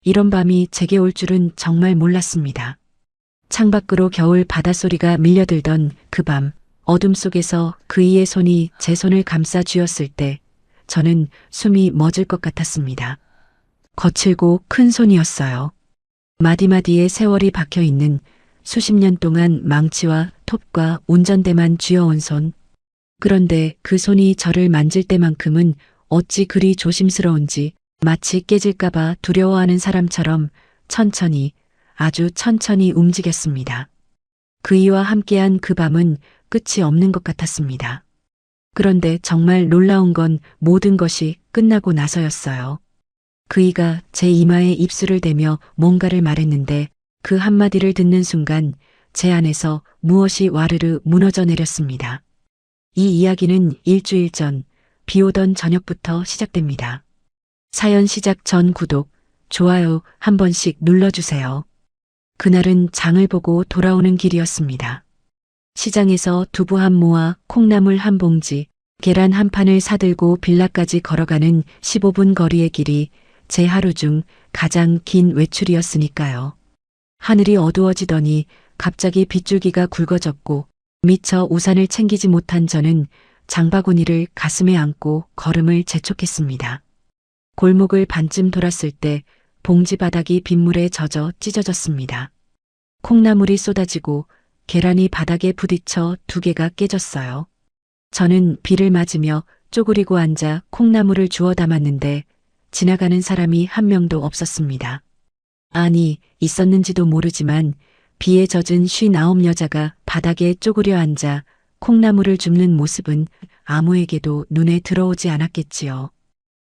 이런 밤이 제게 올 줄은 정말 몰랐습니다. 창밖으로 겨울 바닷소리가 밀려들던 그 밤, 어둠 속에서 그이의 손이 제 손을 감싸 쥐었을 때 저는 숨이 멎을 것 같았습니다. 거칠고 큰 손이었어요. 마디마디에 세월이 박혀 있는 수십 년 동안 망치와 톱과 운전대만 쥐어온 손. 그런데 그 손이 저를 만질 때만큼은 어찌 그리 조심스러운지 마치 깨질까봐 두려워하는 사람처럼 천천히, 아주 천천히 움직였습니다. 그이와 함께한 그 밤은 끝이 없는 것 같았습니다. 그런데 정말 놀라운 건 모든 것이 끝나고 나서였어요. 그이가 제 이마에 입술을 대며 뭔가를 말했는데 그 한마디를 듣는 순간 제 안에서 무엇이 와르르 무너져 내렸습니다. 이 이야기는 일주일 전 비 오던 저녁부터 시작됩니다. 사연 시작 전 구독, 좋아요 한 번씩 눌러주세요. 그날은 장을 보고 돌아오는 길이었습니다. 시장에서 두부 한 모와 콩나물 한 봉지, 계란 한 판을 사들고 빌라까지 걸어가는 15분 거리의 길이 제 하루 중 가장 긴 외출이었으니까요. 하늘이 어두워지더니 갑자기 빗줄기가 굵어졌고 미처 우산을 챙기지 못한 저는 장바구니를 가슴에 안고 걸음을 재촉했습니다. 골목을 반쯤 돌았을 때 봉지 바닥이 빗물에 젖어 찢어졌습니다. 콩나물이 쏟아지고 계란이 바닥에 부딪혀 2개가 깨졌어요. 저는 비를 맞으며 쪼그리고 앉아 콩나물을 주워 담았는데 지나가는 사람이 한 명도 없었습니다. 아니, 있었는지도 모르지만 비에 젖은 59 여자가 바닥에 쪼그려 앉아 콩나물을 줍는 모습은 아무에게도 눈에 들어오지 않았겠지요.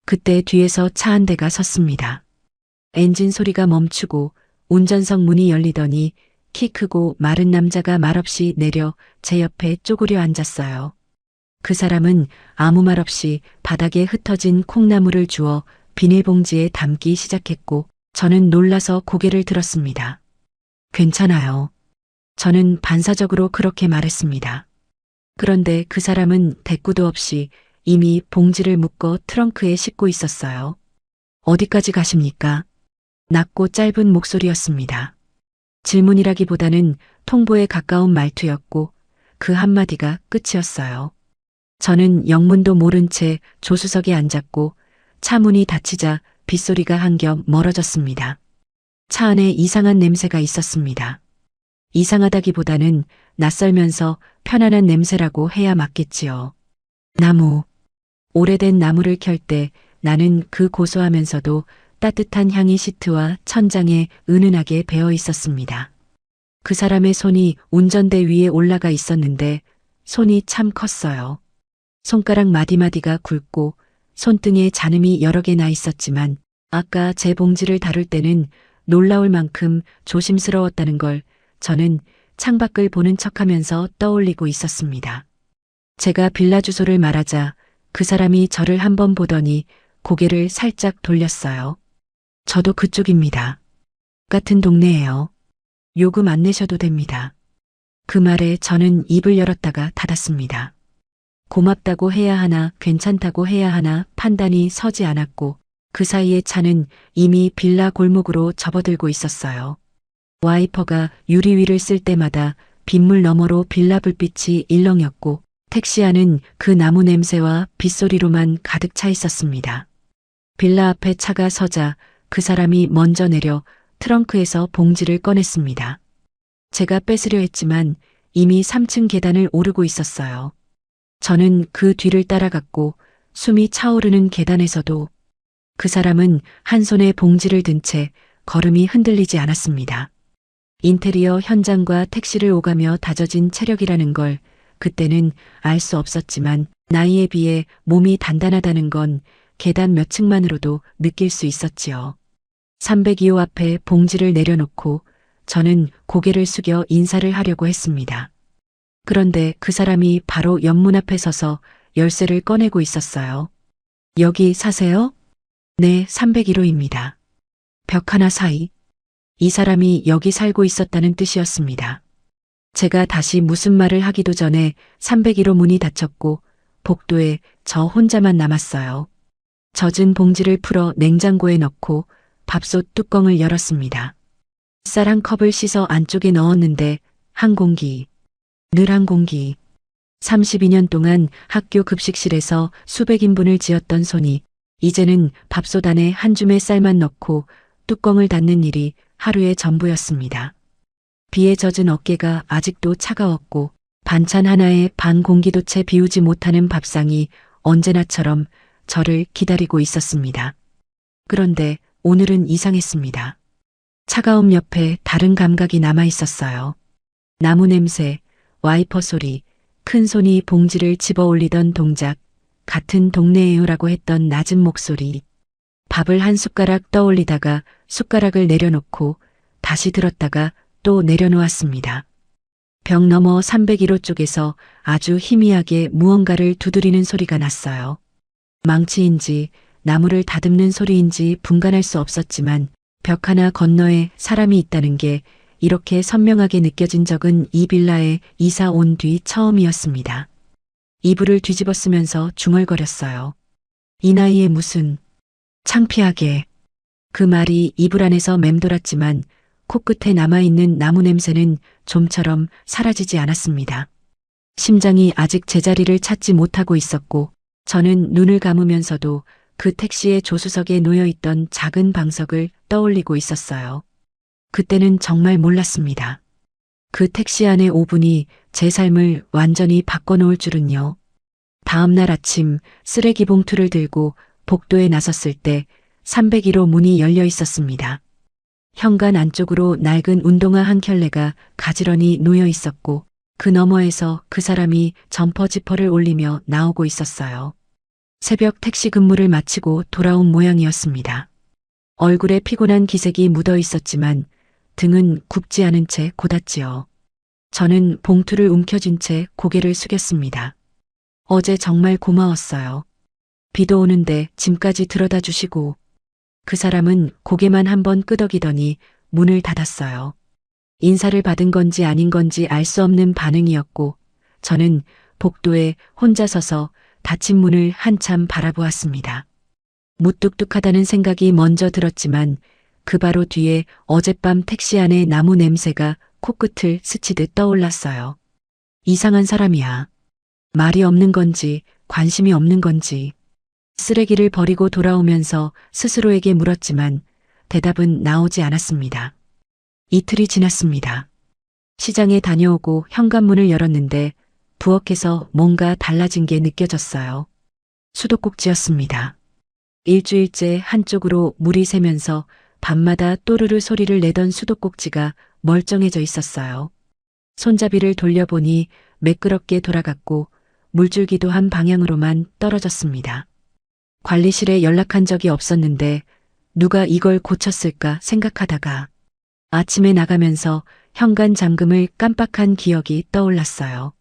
그때 뒤에서 차 한 대가 섰습니다. 엔진 소리가 멈추고 운전석 문이 열리더니 키 크고 마른 남자가 말없이 내려 제 옆에 쪼그려 앉았어요. 그 사람은 아무 말 없이 바닥에 흩어진 콩나물을 주워 비닐봉지에 담기 시작했고 저는 놀라서 고개를 들었습니다. 괜찮아요. 저는 반사적으로 그렇게 말했습니다. 그런데 그 사람은 대꾸도 없이 이미 봉지를 묶어 트렁크에 싣고 있었어요. 어디까지 가십니까? 낮고 짧은 목소리였습니다. 질문이라기보다는 통보에 가까운 말투였고 그 한마디가 끝이었어요. 저는 영문도 모른 채 조수석에 앉았고 차 문이 닫히자 빗소리가 한 겹 멀어졌습니다. 차 안에 이상한 냄새가 있었습니다. 이상하다기보다는 낯설면서 편안한 냄새라고 해야 맞겠지요. 나무. 오래된 나무를 켤 때 나는 그 고소하면서도 따뜻한 향이 시트와 천장에 은은하게 배어 있었습니다. 그 사람의 손이 운전대 위에 올라가 있었는데 손이 참 컸어요. 손가락 마디마디가 굵고 손등에 잔음이 여러 개 나 있었지만 아까 제 봉지를 다룰 때는 놀라울 만큼 조심스러웠다는 걸 저는 창밖을 보는 척하면서 떠올리고 있었습니다. 제가 빌라 주소를 말하자 그 사람이 저를 한번 보더니 고개를 살짝 돌렸어요. 저도 그쪽입니다. 같은 동네예요. 요금 안 내셔도 됩니다. 그 말에 저는 입을 열었다가 닫았습니다. 고맙다고 해야 하나 괜찮다고 해야 하나 판단이 서지 않았고 그 사이에 차는 이미 빌라 골목으로 접어들고 있었어요. 와이퍼가 유리 위를 쓸 때마다 빗물 너머로 빌라 불빛이 일렁였고 택시 안은 그 나무 냄새와 빗소리로만 가득 차 있었습니다. 빌라 앞에 차가 서자 그 사람이 먼저 내려 트렁크에서 봉지를 꺼냈습니다. 제가 뺏으려 했지만 이미 3층 계단을 오르고 있었어요. 저는 그 뒤를 따라갔고 숨이 차오르는 계단에서도 그 사람은 한 손에 봉지를 든 채 걸음이 흔들리지 않았습니다. 인테리어 현장과 택시를 오가며 다져진 체력이라는 걸 그때는 알 수 없었지만 나이에 비해 몸이 단단하다는 건 계단 몇 층만으로도 느낄 수 있었지요. 302호 앞에 봉지를 내려놓고 저는 고개를 숙여 인사를 하려고 했습니다. 그런데 그 사람이 바로 연문 앞에 서서 열쇠를 꺼내고 있었어요. 여기 사세요? 네, 301호입니다. 벽 하나 사이. 이 사람이 여기 살고 있었다는 뜻이었습니다. 제가 다시 무슨 말을 하기도 전에 301호 문이 닫혔고 복도에 저 혼자만 남았어요. 젖은 봉지를 풀어 냉장고에 넣고 밥솥 뚜껑을 열었습니다. 쌀 한 컵을 씻어 안쪽에 넣었는데 한 공기, 늘 한 공기. 32년 동안 학교 급식실에서 수백 인분을 지었던 손이 이제는 밥솥 안에 한 줌의 쌀만 넣고 뚜껑을 닫는 일이 하루의 전부였습니다. 비에 젖은 어깨가 아직도 차가웠고 반찬 하나에 반 공기도 채 비우지 못하는 밥상이 언제나처럼 저를 기다리고 있었습니다. 그런데 오늘은 이상했습니다. 차가움 옆에 다른 감각이 남아 있었어요. 나무 냄새, 와이퍼 소리, 큰 손이 봉지를 집어 올리던 동작, 같은 동네에요라고 했던 낮은 목소리. 밥을 한 숟가락 떠올리다가 숟가락을 내려놓고 다시 들었다가 또 내려놓았습니다. 벽 너머 301호 쪽에서 아주 희미하게 무언가를 두드리는 소리가 났어요. 망치인지 나무를 다듬는 소리인지 분간할 수 없었지만 벽 하나 건너에 사람이 있다는 게 이렇게 선명하게 느껴진 적은 이 빌라에 이사 온 뒤 처음이었습니다. 이불을 뒤집어 쓰면서 중얼거렸어요. 이 나이에 무슨... 창피하게. 그 말이 이불 안에서 맴돌았지만 코끝에 남아있는 나무 냄새는 좀처럼 사라지지 않았습니다. 심장이 아직 제자리를 찾지 못하고 있었고 저는 눈을 감으면서도 그 택시의 조수석에 놓여있던 작은 방석을 떠올리고 있었어요. 그때는 정말 몰랐습니다. 그 택시 안의 5분이 제 삶을 완전히 바꿔놓을 줄은요. 다음 날 아침 쓰레기 봉투를 들고 복도에 나섰을 때 301호 문이 열려 있었습니다. 현관 안쪽으로 낡은 운동화 한 켤레가 가지런히 놓여 있었고 그 너머에서 그 사람이 점퍼 지퍼를 올리며 나오고 있었어요. 새벽 택시 근무를 마치고 돌아온 모양이었습니다. 얼굴에 피곤한 기색이 묻어 있었지만 등은 굽지 않은 채 곧았지요. 저는 봉투를 움켜쥔 채 고개를 숙였습니다. 어제 정말 고마웠어요. 비도 오는데 짐까지 들어다 주시고. 그 사람은 고개만 한번 끄덕이더니 문을 닫았어요. 인사를 받은 건지 아닌 건지 알 수 없는 반응이었고 저는 복도에 혼자 서서 닫힌 문을 한참 바라보았습니다. 무뚝뚝하다는 생각이 먼저 들었지만 그 바로 뒤에 어젯밤 택시 안의 나무 냄새가 코끝을 스치듯 떠올랐어요. 이상한 사람이야. 말이 없는 건지 관심이 없는 건지. 쓰레기를 버리고 돌아오면서 스스로에게 물었지만 대답은 나오지 않았습니다. 이틀이 지났습니다. 시장에 다녀오고 현관문을 열었는데 부엌에서 뭔가 달라진 게 느껴졌어요. 수도꼭지였습니다. 일주일째 한쪽으로 물이 새면서 밤마다 또르르 소리를 내던 수도꼭지가 멀쩡해져 있었어요. 손잡이를 돌려보니 매끄럽게 돌아갔고 물줄기도 한 방향으로만 떨어졌습니다. 관리실에 연락한 적이 없었는데 누가 이걸 고쳤을까 생각하다가 아침에 나가면서 현관 잠금을 깜빡한 기억이 떠올랐어요.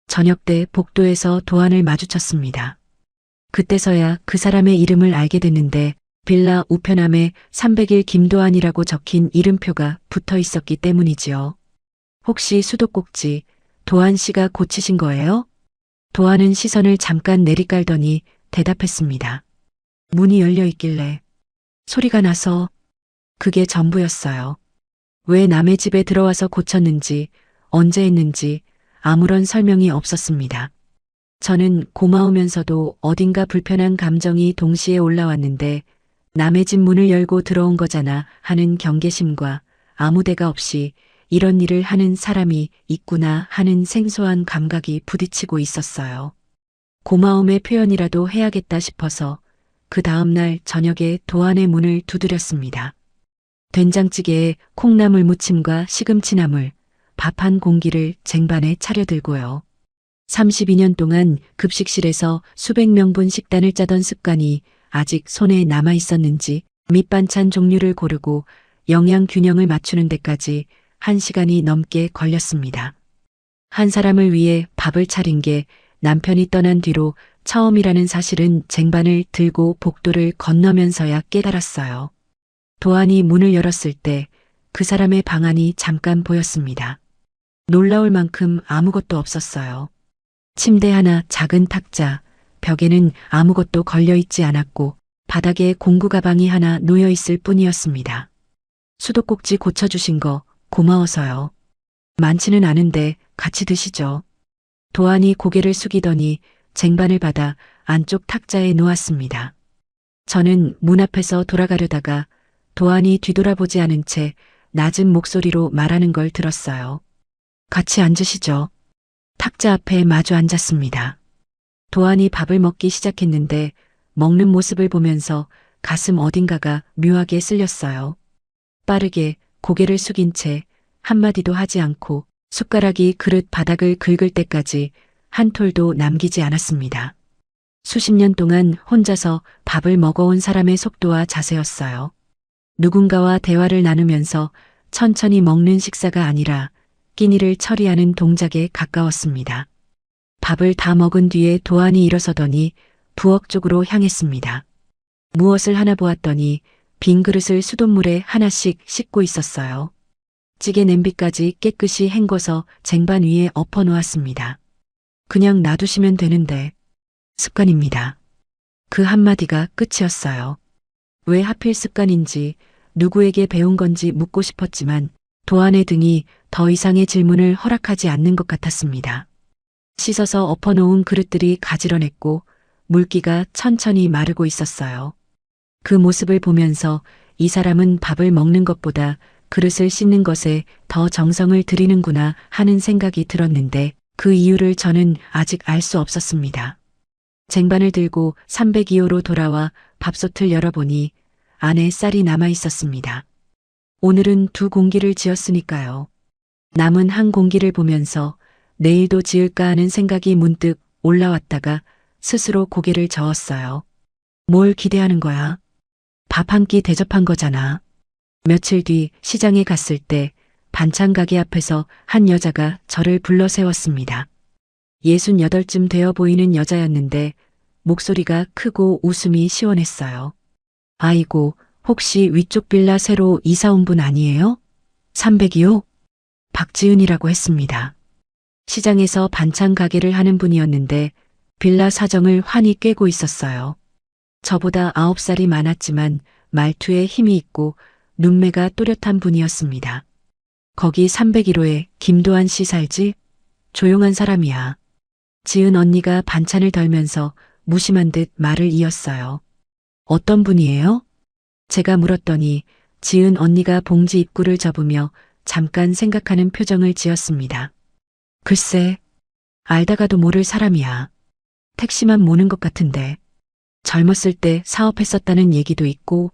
저녁 때 복도에서 도안을 마주쳤습니다. 그때서야 그 사람의 이름을 알게 됐는데 빌라 우편함에 301 김도안이라고 적힌 이름표가 붙어 있었기 때문이지요. 혹시 수도꼭지 도안 씨가 고치신 거예요? 도안은 시선을 잠깐 내리깔더니 대답했습니다. 문이 열려 있길래 소리가 나서 그게 전부였어요. 왜 남의 집에 들어와서 고쳤는지 언제 했는지 아무런 설명이 없었습니다. 저는 고마우면서도 어딘가 불편한 감정이 동시에 올라왔는데 남의 집 문을 열고 들어온 거잖아 하는 경계심과 아무 데가 없이 이런 일을 하는 사람이 있구나 하는 생소한 감각이 부딪히고 있었어요. 고마움의 표현이라도 해야겠다 싶어서 그 다음날 저녁에 도안의 문을 두드렸습니다. 된장찌개에 콩나물 무침과 시금치나물, 밥 한 공기를 쟁반에 차려들고요. 32년 동안 급식실에서 수백 명분 식단을 짜던 습관이 아직 손에 남아 있었는지 밑반찬 종류를 고르고 영양 균형을 맞추는 데까지 1시간이 넘게 걸렸습니다. 한 사람을 위해 밥을 차린 게 남편이 떠난 뒤로 처음이라는 사실은 쟁반을 들고 복도를 건너면서야 깨달았어요. 도안이 문을 열었을 때 그 사람의 방 안이 잠깐 보였습니다. 놀라울 만큼 아무것도 없었어요. 침대 하나, 작은 탁자, 벽에는 아무것도 걸려있지 않았고 바닥에 공구 가방이 하나 놓여 있을 뿐이었습니다. 수도꼭지 고쳐주신 거 고마워서요. 많지는 않은데 같이 드시죠. 도안이 고개를 숙이더니 쟁반을 받아 안쪽 탁자에 놓았습니다. 저는 문 앞에서 돌아가려다가 도안이 뒤돌아보지 않은 채 낮은 목소리로 말하는 걸 들었어요. 같이 앉으시죠. 탁자 앞에 마주 앉았습니다. 도안이 밥을 먹기 시작했는데 먹는 모습을 보면서 가슴 어딘가가 묘하게 쓸렸어요. 빠르게 고개를 숙인 채 한마디도 하지 않고 숟가락이 그릇 바닥을 긁을 때까지 한 톨도 남기지 않았습니다. 수십 년 동안 혼자서 밥을 먹어온 사람의 속도와 자세였어요. 누군가와 대화를 나누면서 천천히 먹는 식사가 아니라 끼니를 처리하는 동작에 가까웠습니다. 밥을 다 먹은 뒤에 도안이 일어서더니 부엌 쪽으로 향했습니다. 무엇을 하나 보았더니 빈 그릇을 수돗물에 하나씩 씻고 있었어요. 찌개 냄비까지 깨끗이 헹궈서 쟁반 위에 엎어 놓았습니다. 그냥 놔두시면 되는데. 습관입니다. 그 한마디가 끝이었어요. 왜 하필 습관인지 누구에게 배운 건지 묻고 싶었지만 도안의 등이 더 이상의 질문을 허락하지 않는 것 같았습니다. 씻어서 엎어놓은 그릇들이 가지런했고 물기가 천천히 마르고 있었어요. 그 모습을 보면서 이 사람은 밥을 먹는 것보다 그릇을 씻는 것에 더 정성을 들이는구나 하는 생각이 들었는데 그 이유를 저는 아직 알 수 없었습니다. 쟁반을 들고 302호로 돌아와 밥솥을 열어보니 안에 쌀이 남아 있었습니다. 오늘은 2공기를 지었으니까요. 남은 1공기를 보면서 내일도 지을까 하는 생각이 문득 올라왔다가 스스로 고개를 저었어요. 뭘 기대하는 거야? 밥 한 끼 대접한 거잖아. 며칠 뒤 시장에 갔을 때 반찬 가게 앞에서 한 여자가 저를 불러 세웠습니다. 68쯤 되어 보이는 여자였는데 목소리가 크고 웃음이 시원했어요. 아이고, 혹시 위쪽 빌라 새로 이사 온 분 아니에요? 302호? 박지은이라고 했습니다. 시장에서 반찬 가게를 하는 분이었는데 빌라 사정을 환히 꿰고 있었어요. 저보다 9살이 많았지만 말투에 힘이 있고 눈매가 또렷한 분이었습니다. 거기 301호에 김도한 씨 살지? 조용한 사람이야. 지은 언니가 반찬을 덜면서 무심한 듯 말을 이었어요. 어떤 분이에요? 제가 물었더니 지은 언니가 봉지 입구를 접으며 잠깐 생각하는 표정을 지었습니다. 글쎄, 알다가도 모를 사람이야. 택시만 모는 것 같은데. 젊었을 때 사업했었다는 얘기도 있고,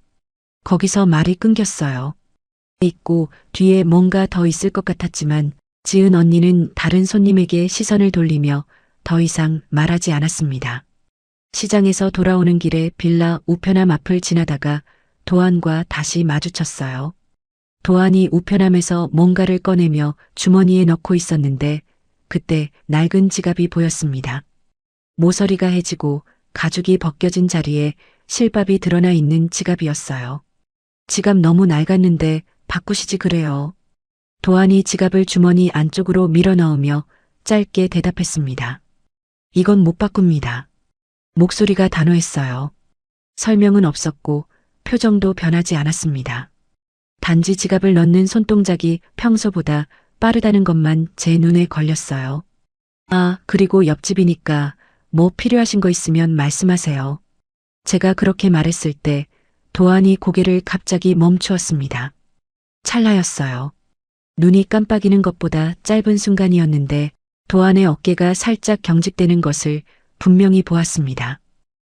거기서 말이 끊겼어요. 있고 뒤에 뭔가 더 있을 것 같았지만 지은 언니는 다른 손님에게 시선을 돌리며 더 이상 말하지 않았습니다. 시장에서 돌아오는 길에 빌라 우편함 앞을 지나다가 도안과 다시 마주쳤어요. 도안이 우편함에서 뭔가를 꺼내며 주머니에 넣고 있었는데 그때 낡은 지갑이 보였습니다. 모서리가 해지고 가죽이 벗겨진 자리에 실밥이 드러나 있는 지갑이었어요. 지갑 너무 낡았는데 바꾸시지 그래요. 도안이 지갑을 주머니 안쪽으로 밀어 넣으며 짧게 대답했습니다. 이건 못 바꿉니다. 목소리가 단호했어요. 설명은 없었고 표정도 변하지 않았습니다. 단지 지갑을 넣는 손동작이 평소보다 빠르다는 것만 제 눈에 걸렸어요. 아, 그리고 옆집이니까 뭐 필요하신 거 있으면 말씀하세요. 제가 그렇게 말했을 때 도안이 고개를 갑자기 멈추었습니다. 찰나였어요. 눈이 깜빡이는 것보다 짧은 순간이었는데 도안의 어깨가 살짝 경직되는 것을 분명히 보았습니다.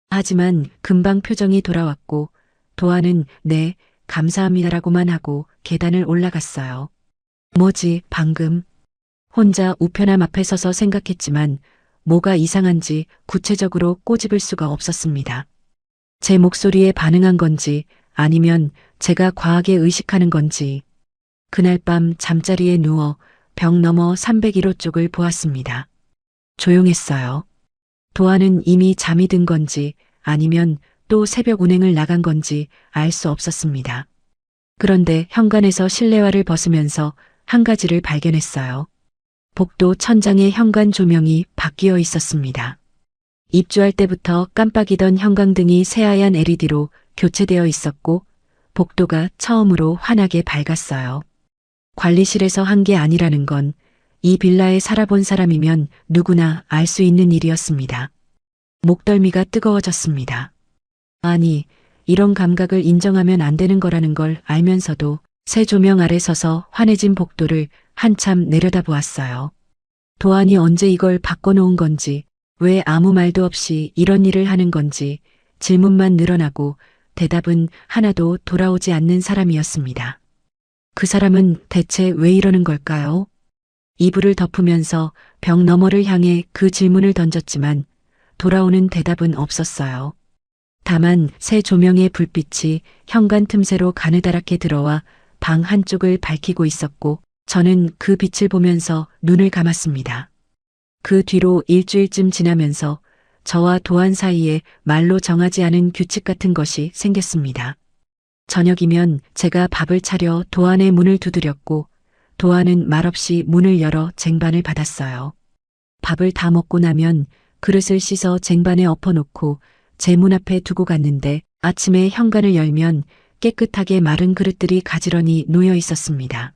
하지만 금방 표정이 돌아왔고 도안은 네, 감사합니다라고만 하고 계단을 올라갔어요. 뭐지, 방금? 혼자 우편함 앞에 서서 생각했지만 뭐가 이상한지 구체적으로 꼬집을 수가 없었습니다. 제 목소리에 반응한 건지 아니면 제가 과하게 의식하는 건지. 그날 밤 잠자리에 누워 벽 너머 301호 쪽을 보았습니다. 조용했어요. 도안은 이미 잠이 든 건지 아니면 또 새벽 운행을 나간 건지 알 수 없었습니다. 그런데 현관에서 실내화를 벗으면서 한 가지를 발견했어요. 복도 천장에 현관 조명이 바뀌어 있었습니다. 입주할 때부터 깜빡이던 형광등이 새하얀 LED로 교체되어 있었고 복도가 처음으로 환하게 밝았어요. 관리실에서 한 게 아니라는 건 이 빌라에 살아본 사람이면 누구나 알 수 있는 일이었습니다. 목덜미가 뜨거워졌습니다. 아니, 이런 감각을 인정하면 안 되는 거라는 걸 알면서도 새 조명 아래 서서 환해진 복도를 한참 내려다보았어요. 도안이 언제 이걸 바꿔놓은 건지, 왜 아무 말도 없이 이런 일을 하는 건지 질문만 늘어나고 대답은 하나도 돌아오지 않는 사람이었습니다. 그 사람은 대체 왜 이러는 걸까요? 이불을 덮으면서 벽 너머를 향해 그 질문을 던졌지만 돌아오는 대답은 없었어요. 다만 새 조명의 불빛이 현관 틈새로 가느다랗게 들어와 방 한쪽을 밝히고 있었고 저는 그 빛을 보면서 눈을 감았습니다. 그 뒤로 일주일쯤 지나면서 저와 도안 사이에 말로 정하지 않은 규칙 같은 것이 생겼습니다. 저녁이면 제가 밥을 차려 도안의 문을 두드렸고 도안은 말없이 문을 열어 쟁반을 받았어요. 밥을 다 먹고 나면 그릇을 씻어 쟁반에 엎어놓고 제 문 앞에 두고 갔는데 아침에 현관을 열면 깨끗하게 마른 그릇들이 가지런히 놓여 있었습니다.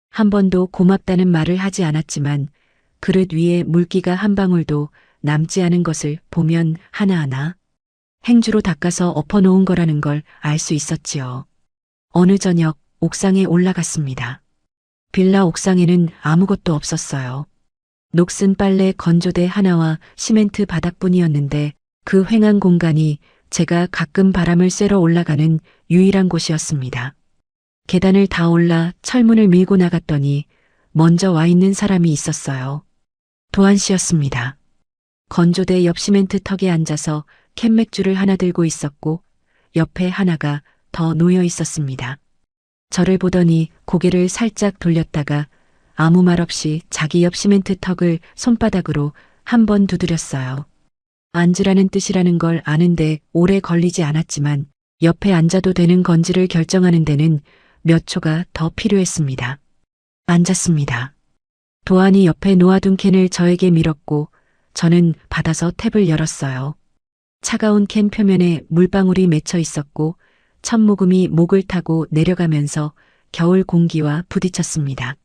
한 번도 고맙다는 말을 하지 않았지만 그릇 위에 물기가 한 방울도 남지 않은 것을 보면 하나하나 행주로 닦아서 엎어놓은 거라는 걸 알 수 있었지요. 어느 저녁 옥상에 올라갔습니다. 빌라 옥상에는 아무것도 없었어요. 녹슨 빨래 건조대 하나와 시멘트 바닥뿐이었는데 그 휑한 공간이 제가 가끔 바람을 쐬러 올라가는 유일한 곳이었습니다. 계단을 다 올라 철문을 밀고 나갔더니 먼저 와 있는 사람이 있었어요. 도안 씨였습니다. 건조대 옆 시멘트 턱에 앉아서 캔맥주를 하나 들고 있었고 옆에 하나가 더 놓여 있었습니다. 저를 보더니 고개를 살짝 돌렸다가 아무 말 없이 자기 옆 시멘트 턱을 손바닥으로 한 번 두드렸어요. 앉으라는 뜻이라는 걸 아는데 오래 걸리지 않았지만 옆에 앉아도 되는 건지를 결정하는 데는 몇 초가 더 필요했습니다. 앉았습니다. 도안이 옆에 놓아둔 캔을 저에게 밀었고 저는 받아서 탭을 열었어요. 차가운 캔 표면에 물방울이 맺혀 있었고 첫모금이 목을 타고 내려가면서 겨울 공기와 부딪혔습니다.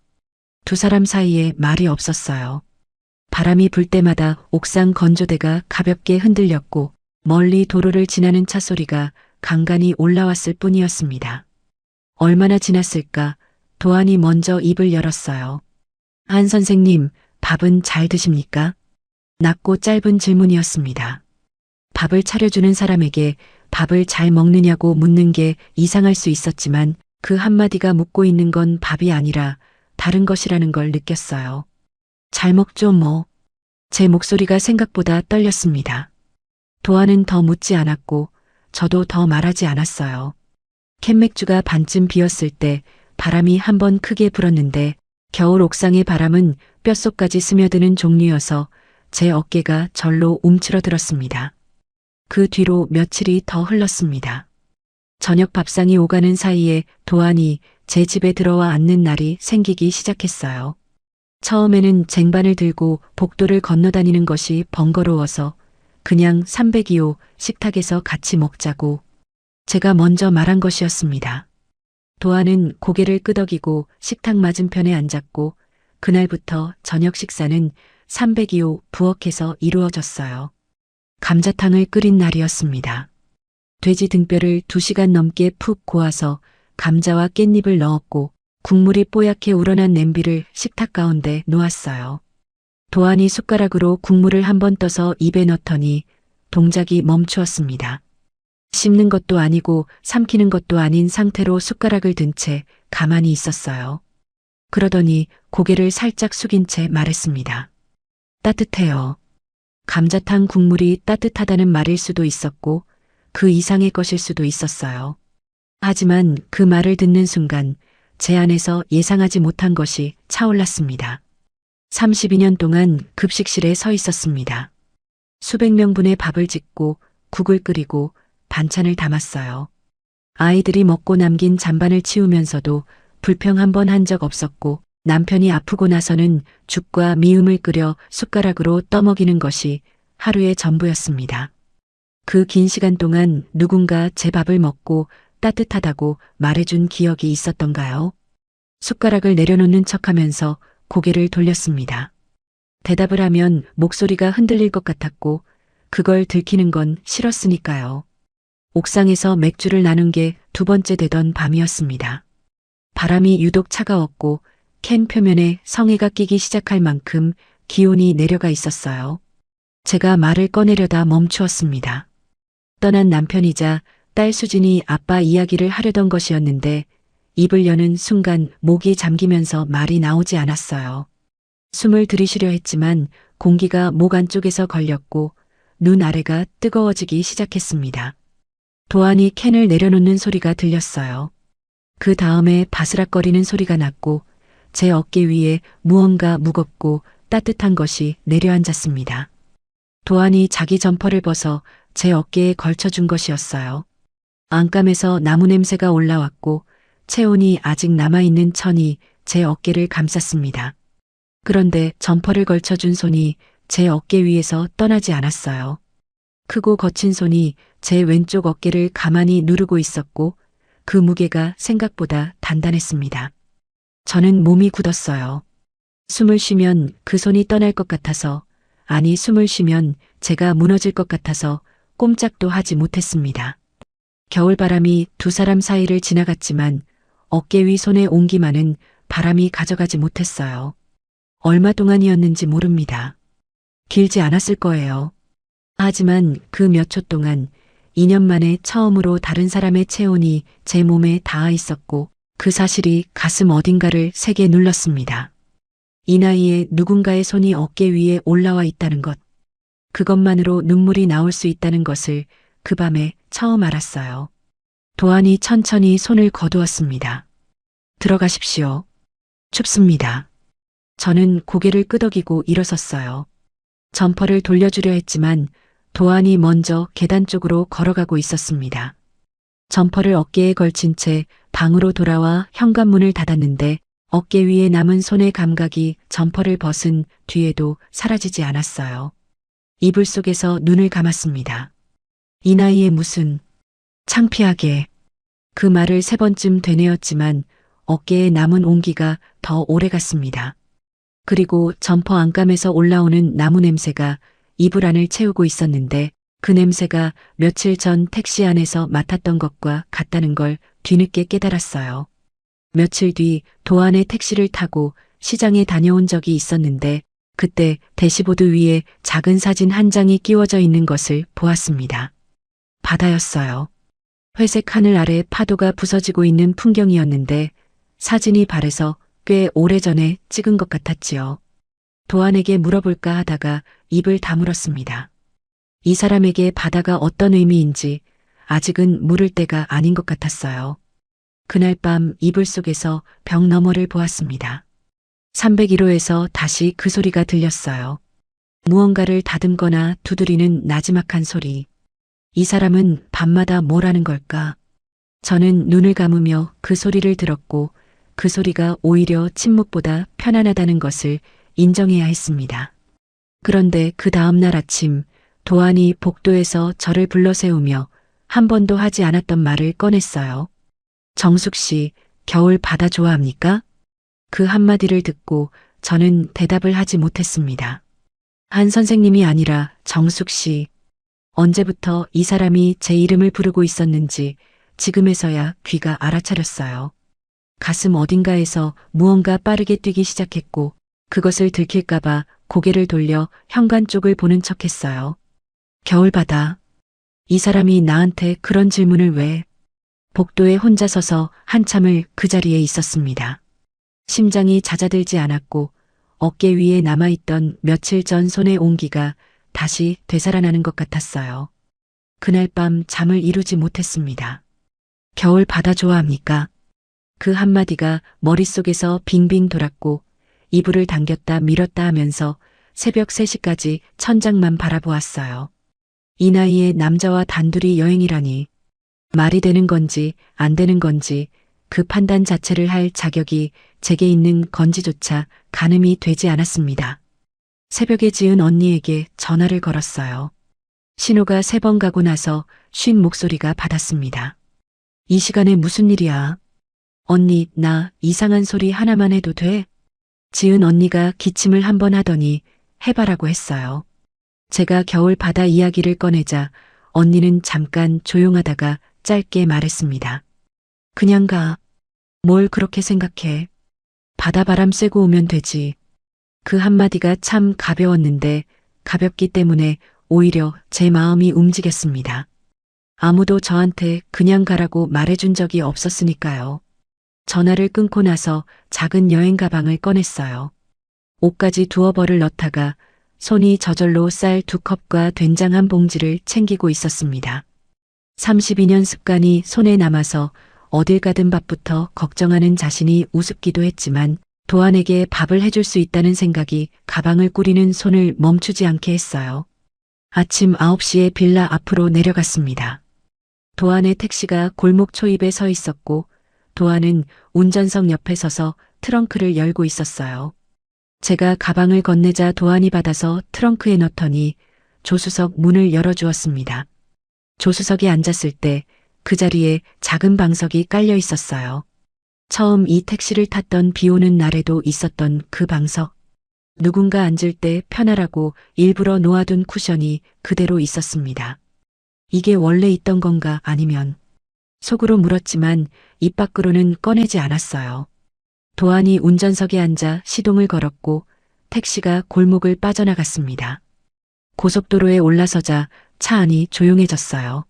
두 사람 사이에 말이 없었어요. 바람이 불 때마다 옥상 건조대가 가볍게 흔들렸고 멀리 도로를 지나는 차 소리가 간간히 올라왔을 뿐이었습니다. 얼마나 지났을까 도안이 먼저 입을 열었어요. 한 선생님, 밥은 잘 드십니까? 낮고 짧은 질문이었습니다. 밥을 차려주는 사람에게 밥을 잘 먹느냐고 묻는 게 이상할 수 있었지만 그 한마디가 묻고 있는 건 밥이 아니라 다른 것이라는 걸 느꼈어요. 잘 먹죠 뭐. 제 목소리가 생각보다 떨렸습니다. 도안은 더 묻지 않았고 저도 더 말하지 않았어요. 캔맥주가 반쯤 비었을 때 바람이 한번 크게 불었는데 겨울 옥상의 바람은 뼛속까지 스며드는 종류여서 제 어깨가 절로 움츠러들었습니다. 그 뒤로 며칠이 더 흘렀습니다. 저녁 밥상이 오가는 사이에 도안이 제 집에 들어와 앉는 날이 생기기 시작했어요. 처음에는 쟁반을 들고 복도를 건너다니는 것이 번거로워서 그냥 302호 식탁에서 같이 먹자고 제가 먼저 말한 것이었습니다. 도안은 고개를 끄덕이고 식탁 맞은편에 앉았고 그날부터 저녁 식사는 302호 부엌에서 이루어졌어요. 감자탕을 끓인 날이었습니다. 돼지 등뼈를 2시간 넘게 푹 고아서 감자와 깻잎을 넣었고 국물이 뽀얗게 우러난 냄비를 식탁 가운데 놓았어요. 도안이 숟가락으로 국물을 한번 떠서 입에 넣더니 동작이 멈추었습니다. 씹는 것도 아니고 삼키는 것도 아닌 상태로 숟가락을 든 채 가만히 있었어요. 그러더니 고개를 살짝 숙인 채 말했습니다. 따뜻해요. 감자탕 국물이 따뜻하다는 말일 수도 있었고 그 이상의 것일 수도 있었어요. 하지만 그 말을 듣는 순간 제 안에서 예상하지 못한 것이 차올랐습니다. 32년 동안 급식실에 서 있었습니다. 수백 명분의 밥을 짓고 국을 끓이고 반찬을 담았어요. 아이들이 먹고 남긴 잔반을 치우면서도 불평 한 번 한 적 없었고 남편이 아프고 나서는 죽과 미음을 끓여 숟가락으로 떠먹이는 것이 하루의 전부였습니다. 그 긴 시간 동안 누군가 제 밥을 먹고 따뜻하다고 말해준 기억이 있었던가요? 숟가락을 내려놓는 척하면서 고개를 돌렸습니다. 대답을 하면 목소리가 흔들릴 것 같았고 그걸 들키는 건 싫었으니까요. 옥상에서 맥주를 나눈 게 두 번째 되던 밤이었습니다. 바람이 유독 차가웠고 캔 표면에 성에가 끼기 시작할 만큼 기온이 내려가 있었어요. 제가 말을 꺼내려다 멈추었습니다. 떠난 남편이자 딸 수진이 아빠 이야기를 하려던 것이었는데 입을 여는 순간 목이 잠기면서 말이 나오지 않았어요. 숨을 들이쉬려 했지만 공기가 목 안쪽에서 걸렸고 눈 아래가 뜨거워지기 시작했습니다. 도안이 캔을 내려놓는 소리가 들렸어요. 그 다음에 바스락거리는 소리가 났고 제 어깨 위에 무언가 무겁고 따뜻한 것이 내려앉았습니다. 도안이 자기 점퍼를 벗어 제 어깨에 걸쳐준 것이었어요. 안감에서 나무 냄새가 올라왔고 체온이 아직 남아있는 천이 제 어깨를 감쌌습니다. 그런데 점퍼를 걸쳐준 손이 제 어깨 위에서 떠나지 않았어요. 크고 거친 손이 제 왼쪽 어깨를 가만히 누르고 있었고 그 무게가 생각보다 단단했습니다. 저는 몸이 굳었어요. 숨을 쉬면 그 손이 떠날 것 같아서, 아니 숨을 쉬면 제가 무너질 것 같아서 꼼짝도 하지 못했습니다. 겨울바람이 두 사람 사이를 지나갔지만 어깨 위 손의 온기만은 바람이 가져가지 못했어요. 얼마 동안이었는지 모릅니다. 길지 않았을 거예요. 하지만 그 몇 초 동안 2년 만에 처음으로 다른 사람의 체온이 제 몸에 닿아 있었고 그 사실이 가슴 어딘가를 세게 눌렀습니다. 이 나이에 누군가의 손이 어깨 위에 올라와 있다는 것. 그것만으로 눈물이 나올 수 있다는 것을 그 밤에 처음 알았어요. 도안이 천천히 손을 거두었습니다. 들어가십시오. 춥습니다. 저는 고개를 끄덕이고 일어섰어요. 점퍼를 돌려주려 했지만 도안이 먼저 계단 쪽으로 걸어가고 있었습니다. 점퍼를 어깨에 걸친 채 방으로 돌아와 현관문을 닫았는데 어깨 위에 남은 손의 감각이 점퍼를 벗은 뒤에도 사라지지 않았어요. 이불 속에서 눈을 감았습니다. 이 나이에 무슨, 창피하게. 그 말을 3번쯤 되뇌었지만 어깨에 남은 온기가 더 오래 갔습니다. 그리고 점퍼 안감에서 올라오는 나무 냄새가 이불 안을 채우고 있었는데 그 냄새가 며칠 전 택시 안에서 맡았던 것과 같다는 걸 뒤늦게 깨달았어요. 며칠 뒤 도안의 택시를 타고 시장에 다녀온 적이 있었는데 그때 대시보드 위에 작은 사진 한 장이 끼워져 있는 것을 보았습니다. 바다였어요. 회색 하늘 아래 파도가 부서지고 있는 풍경이었는데 사진이 발에서 꽤 오래전에 찍은 것 같았지요. 도안에게 물어볼까 하다가 입을 다물었습니다. 이 사람에게 바다가 어떤 의미인지 아직은 물을 때가 아닌 것 같았어요. 그날 밤 이불 속에서 벽 너머를 보았습니다. 301호에서 다시 그 소리가 들렸어요. 무언가를 다듬거나 두드리는 나지막한 소리. 이 사람은 밤마다 뭘 하는 걸까? 저는 눈을 감으며 그 소리를 들었고 그 소리가 오히려 침묵보다 편안하다는 것을 인정해야 했습니다. 그런데 그 다음 날 아침 도안이 복도에서 저를 불러 세우며 한 번도 하지 않았던 말을 꺼냈어요. 정숙 씨, 겨울 바다 좋아합니까? 그 한마디를 듣고 저는 대답을 하지 못했습니다. 한 선생님이 아니라 정숙 씨. 언제부터 이 사람이 제 이름을 부르고 있었는지 지금에서야 귀가 알아차렸어요. 가슴 어딘가에서 무언가 빠르게 뛰기 시작했고 그것을 들킬까봐 고개를 돌려 현관 쪽을 보는 척했어요. 겨울바다. 이 사람이 나한테 그런 질문을 왜? 복도에 혼자 서서 한참을 그 자리에 있었습니다. 심장이 잦아들지 않았고 어깨 위에 남아있던 며칠 전 손의 온기가 다시 되살아나는 것 같았어요. 그날 밤 잠을 이루지 못했습니다. 겨울 바다 좋아합니까? 그 한마디가 머릿속에서 빙빙 돌았고 이불을 당겼다 밀었다 하면서 새벽 3시까지 천장만 바라보았어요. 이 나이에 남자와 단둘이 여행이라니 말이 되는 건지 안 되는 건지 그 판단 자체를 할 자격이 제게 있는 건지조차 가늠이 되지 않았습니다. 새벽에 지은 언니에게 전화를 걸었어요. 신호가 3번 가고 나서 쉰 목소리가 받았습니다. 이 시간에 무슨 일이야? 언니, 나 이상한 소리 하나만 해도 돼? 지은 언니가 기침을 1번 하더니 해봐라고 했어요. 제가 겨울 바다 이야기를 꺼내자 언니는 잠깐 조용하다가 짧게 말했습니다. 그냥 가. 뭘 그렇게 생각해? 바다 바람 쐬고 오면 되지. 그 한마디가 참 가벼웠는데 가볍기 때문에 오히려 제 마음이 움직였습니다. 아무도 저한테 그냥 가라고 말해준 적이 없었으니까요. 전화를 끊고 나서 작은 여행 가방을 꺼냈어요. 옷까지 두어 벌을 넣다가 손이 저절로 쌀 2컵과 된장 1봉지를 챙기고 있었습니다. 32년 습관이 손에 남아서 어딜 가든 밥부터 걱정하는 자신이 우습기도 했지만 도안에게 밥을 해줄 수 있다는 생각이 가방을 꾸리는 손을 멈추지 않게 했어요. 아침 9시에 빌라 앞으로 내려갔습니다. 도안의 택시가 골목 초입에 서 있었고 도안은 운전석 옆에 서서 트렁크를 열고 있었어요. 제가 가방을 건네자 도안이 받아서 트렁크에 넣더니 조수석 문을 열어주었습니다. 조수석에 앉았을 때 그 자리에 작은 방석이 깔려 있었어요. 처음 이 택시를 탔던 비 오는 날에도 있었던 그 방석. 누군가 앉을 때 편하라고 일부러 놓아둔 쿠션이 그대로 있었습니다. 이게 원래 있던 건가 아니면 속으로 물었지만 입 밖으로는 꺼내지 않았어요. 도안이 운전석에 앉아 시동을 걸었고 택시가 골목을 빠져나갔습니다. 고속도로에 올라서자 차 안이 조용해졌어요.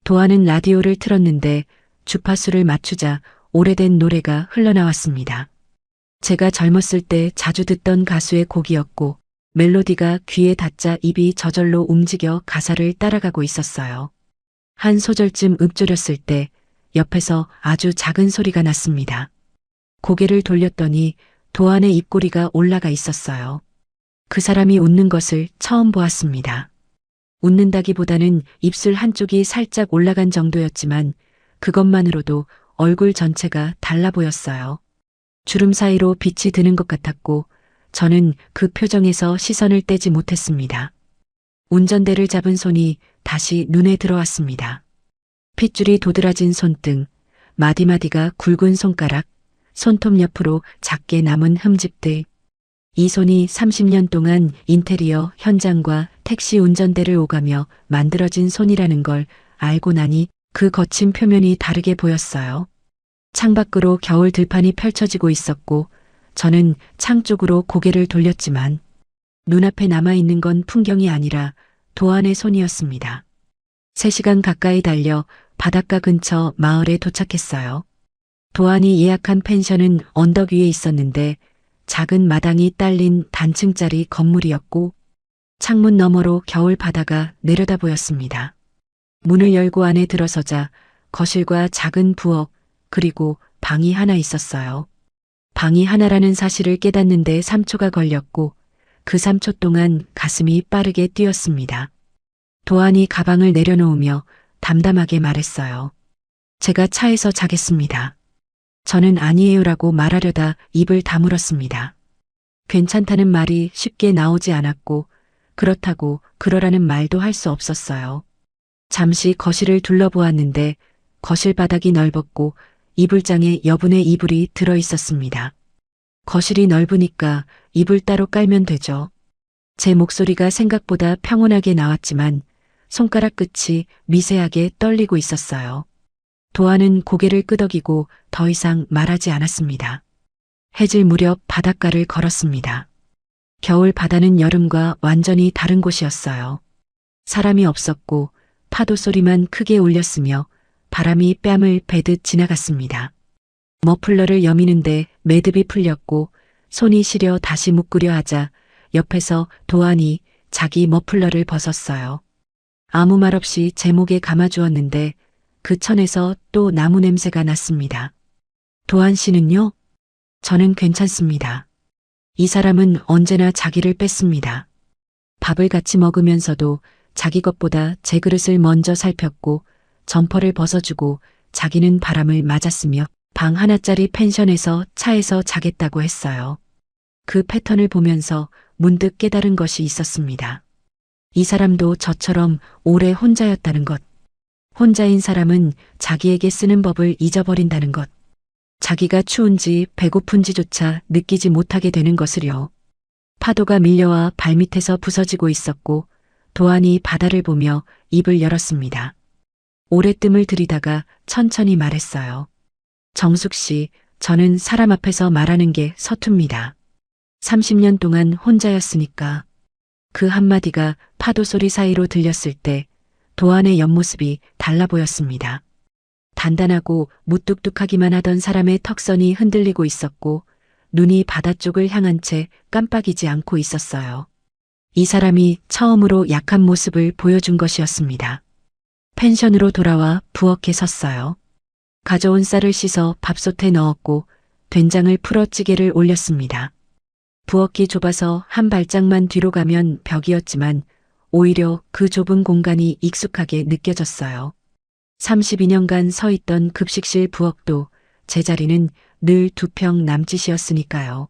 도안은 라디오를 틀었는데 주파수를 맞추자 오래된 노래가 흘러나왔습니다. 제가 젊었을 때 자주 듣던 가수의 곡이었고 멜로디가 귀에 닿자 입이 저절로 움직여 가사를 따라가고 있었어요. 한 소절쯤 읊조렸을 때 옆에서 아주 작은 소리가 났습니다. 고개를 돌렸더니 도안의 입꼬리가 올라가 있었어요. 그 사람이 웃는 것을 처음 보았습니다. 웃는다기보다는 입술 한쪽이 살짝 올라간 정도였지만 그것만으로도 얼굴 전체가 달라 보였어요. 주름 사이로 빛이 드는 것 같았고 저는 그 표정에서 시선을 떼지 못했습니다. 운전대를 잡은 손이 다시 눈에 들어왔습니다. 핏줄이 도드라진 손등, 마디마디가 굵은 손가락, 손톱 옆으로 작게 남은 흠집들. 이 손이 30년 동안 인테리어 현장과 택시 운전대를 오가며 만들어진 손이라는 걸 알고 나니 그 거친 표면이 다르게 보였어요. 창밖으로 겨울 들판이 펼쳐지고 있었고 저는 창 쪽으로 고개를 돌렸지만 눈앞에 남아있는 건 풍경이 아니라 도안의 손이었습니다. 3시간 가까이 달려 바닷가 근처 마을에 도착했어요. 도안이 예약한 펜션은 언덕 위에 있었는데 작은 마당이 딸린 단층짜리 건물이었고 창문 너머로 겨울 바다가 내려다 보였습니다. 문을 열고 안에 들어서자 거실과 작은 부엌 그리고 방이 하나 있었어요. 방이 하나라는 사실을 깨닫는데 3초가 걸렸고 그 3초 동안 가슴이 빠르게 뛰었습니다. 도안이 가방을 내려놓으며 담담하게 말했어요. 제가 차에서 자겠습니다. 저는 아니에요라고 말하려다 입을 다물었습니다. 괜찮다는 말이 쉽게 나오지 않았고 그렇다고 그러라는 말도 할 수 없었어요. 잠시 거실을 둘러보았는데 거실 바닥이 넓었고 이불장에 여분의 이불이 들어 있었습니다. 거실이 넓으니까 이불 따로 깔면 되죠. 제 목소리가 생각보다 평온하게 나왔지만 손가락 끝이 미세하게 떨리고 있었어요. 도안은 고개를 끄덕이고 더 이상 말하지 않았습니다. 해질 무렵 바닷가를 걸었습니다. 겨울 바다는 여름과 완전히 다른 곳이었어요. 사람이 없었고 파도 소리만 크게 울렸으며 바람이 뺨을 베듯 지나갔습니다. 머플러를 여미는데 매듭이 풀렸고 손이 시려 다시 묶으려 하자 옆에서 도안이 자기 머플러를 벗었어요. 아무 말 없이 제 목에 감아주었는데 그 천에서 또 나무 냄새가 났습니다. 도안 씨는요? 저는 괜찮습니다. 이 사람은 언제나 자기를 뺐습니다. 밥을 같이 먹으면서도 자기 것보다 제 그릇을 먼저 살폈고 점퍼를 벗어주고 자기는 바람을 맞았으며 방 하나짜리 펜션에서 차에서 자겠다고 했어요. 그 패턴을 보면서 문득 깨달은 것이 있었습니다. 이 사람도 저처럼 오래 혼자였다는 것. 혼자인 사람은 자기에게 쓰는 법을 잊어버린다는 것. 자기가 추운지 배고픈지조차 느끼지 못하게 되는 것을요. 파도가 밀려와 발밑에서 부서지고 있었고 도안이 바다를 보며 입을 열었습니다. 오래 뜸을 들이다가 천천히 말했어요. 정숙 씨, 저는 사람 앞에서 말하는 게 서툽니다. 30년 동안 혼자였으니까. 그 한마디가 파도 소리 사이로 들렸을 때 도안의 옆모습이 달라 보였습니다. 단단하고 무뚝뚝하기만 하던 사람의 턱선이 흔들리고 있었고 눈이 바다 쪽을 향한 채 깜빡이지 않고 있었어요. 이 사람이 처음으로 약한 모습을 보여준 것이었습니다. 펜션으로 돌아와 부엌에 섰어요. 가져온 쌀을 씻어 밥솥에 넣었고 된장을 풀어 찌개를 올렸습니다. 부엌이 좁아서 한 발짝만 뒤로 가면 벽이었지만 오히려 그 좁은 공간이 익숙하게 느껴졌어요. 32년간 서 있던 급식실 부엌도 제자리는 늘 2평 남짓이었으니까요.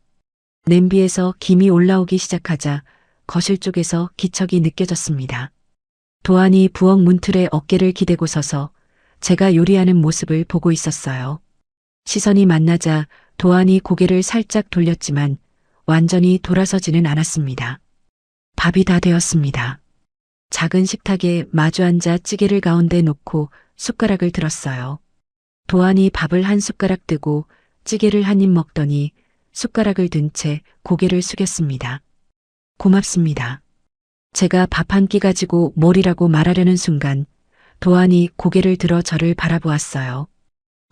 냄비에서 김이 올라오기 시작하자 거실 쪽에서 기척이 느껴졌습니다. 도안이 부엌 문틀에 어깨를 기대고 서서 제가 요리하는 모습을 보고 있었어요. 시선이 만나자 도안이 고개를 살짝 돌렸지만 완전히 돌아서지는 않았습니다. 밥이 다 되었습니다. 작은 식탁에 마주 앉아 찌개를 가운데 놓고 숟가락을 들었어요. 도안이 밥을 한 숟가락 뜨고 찌개를 한 입 먹더니 숟가락을 든 채 고개를 숙였습니다. 고맙습니다. 제가 밥 한 끼 가지고 뭘이라고 말하려는 순간 도안이 고개를 들어 저를 바라보았어요.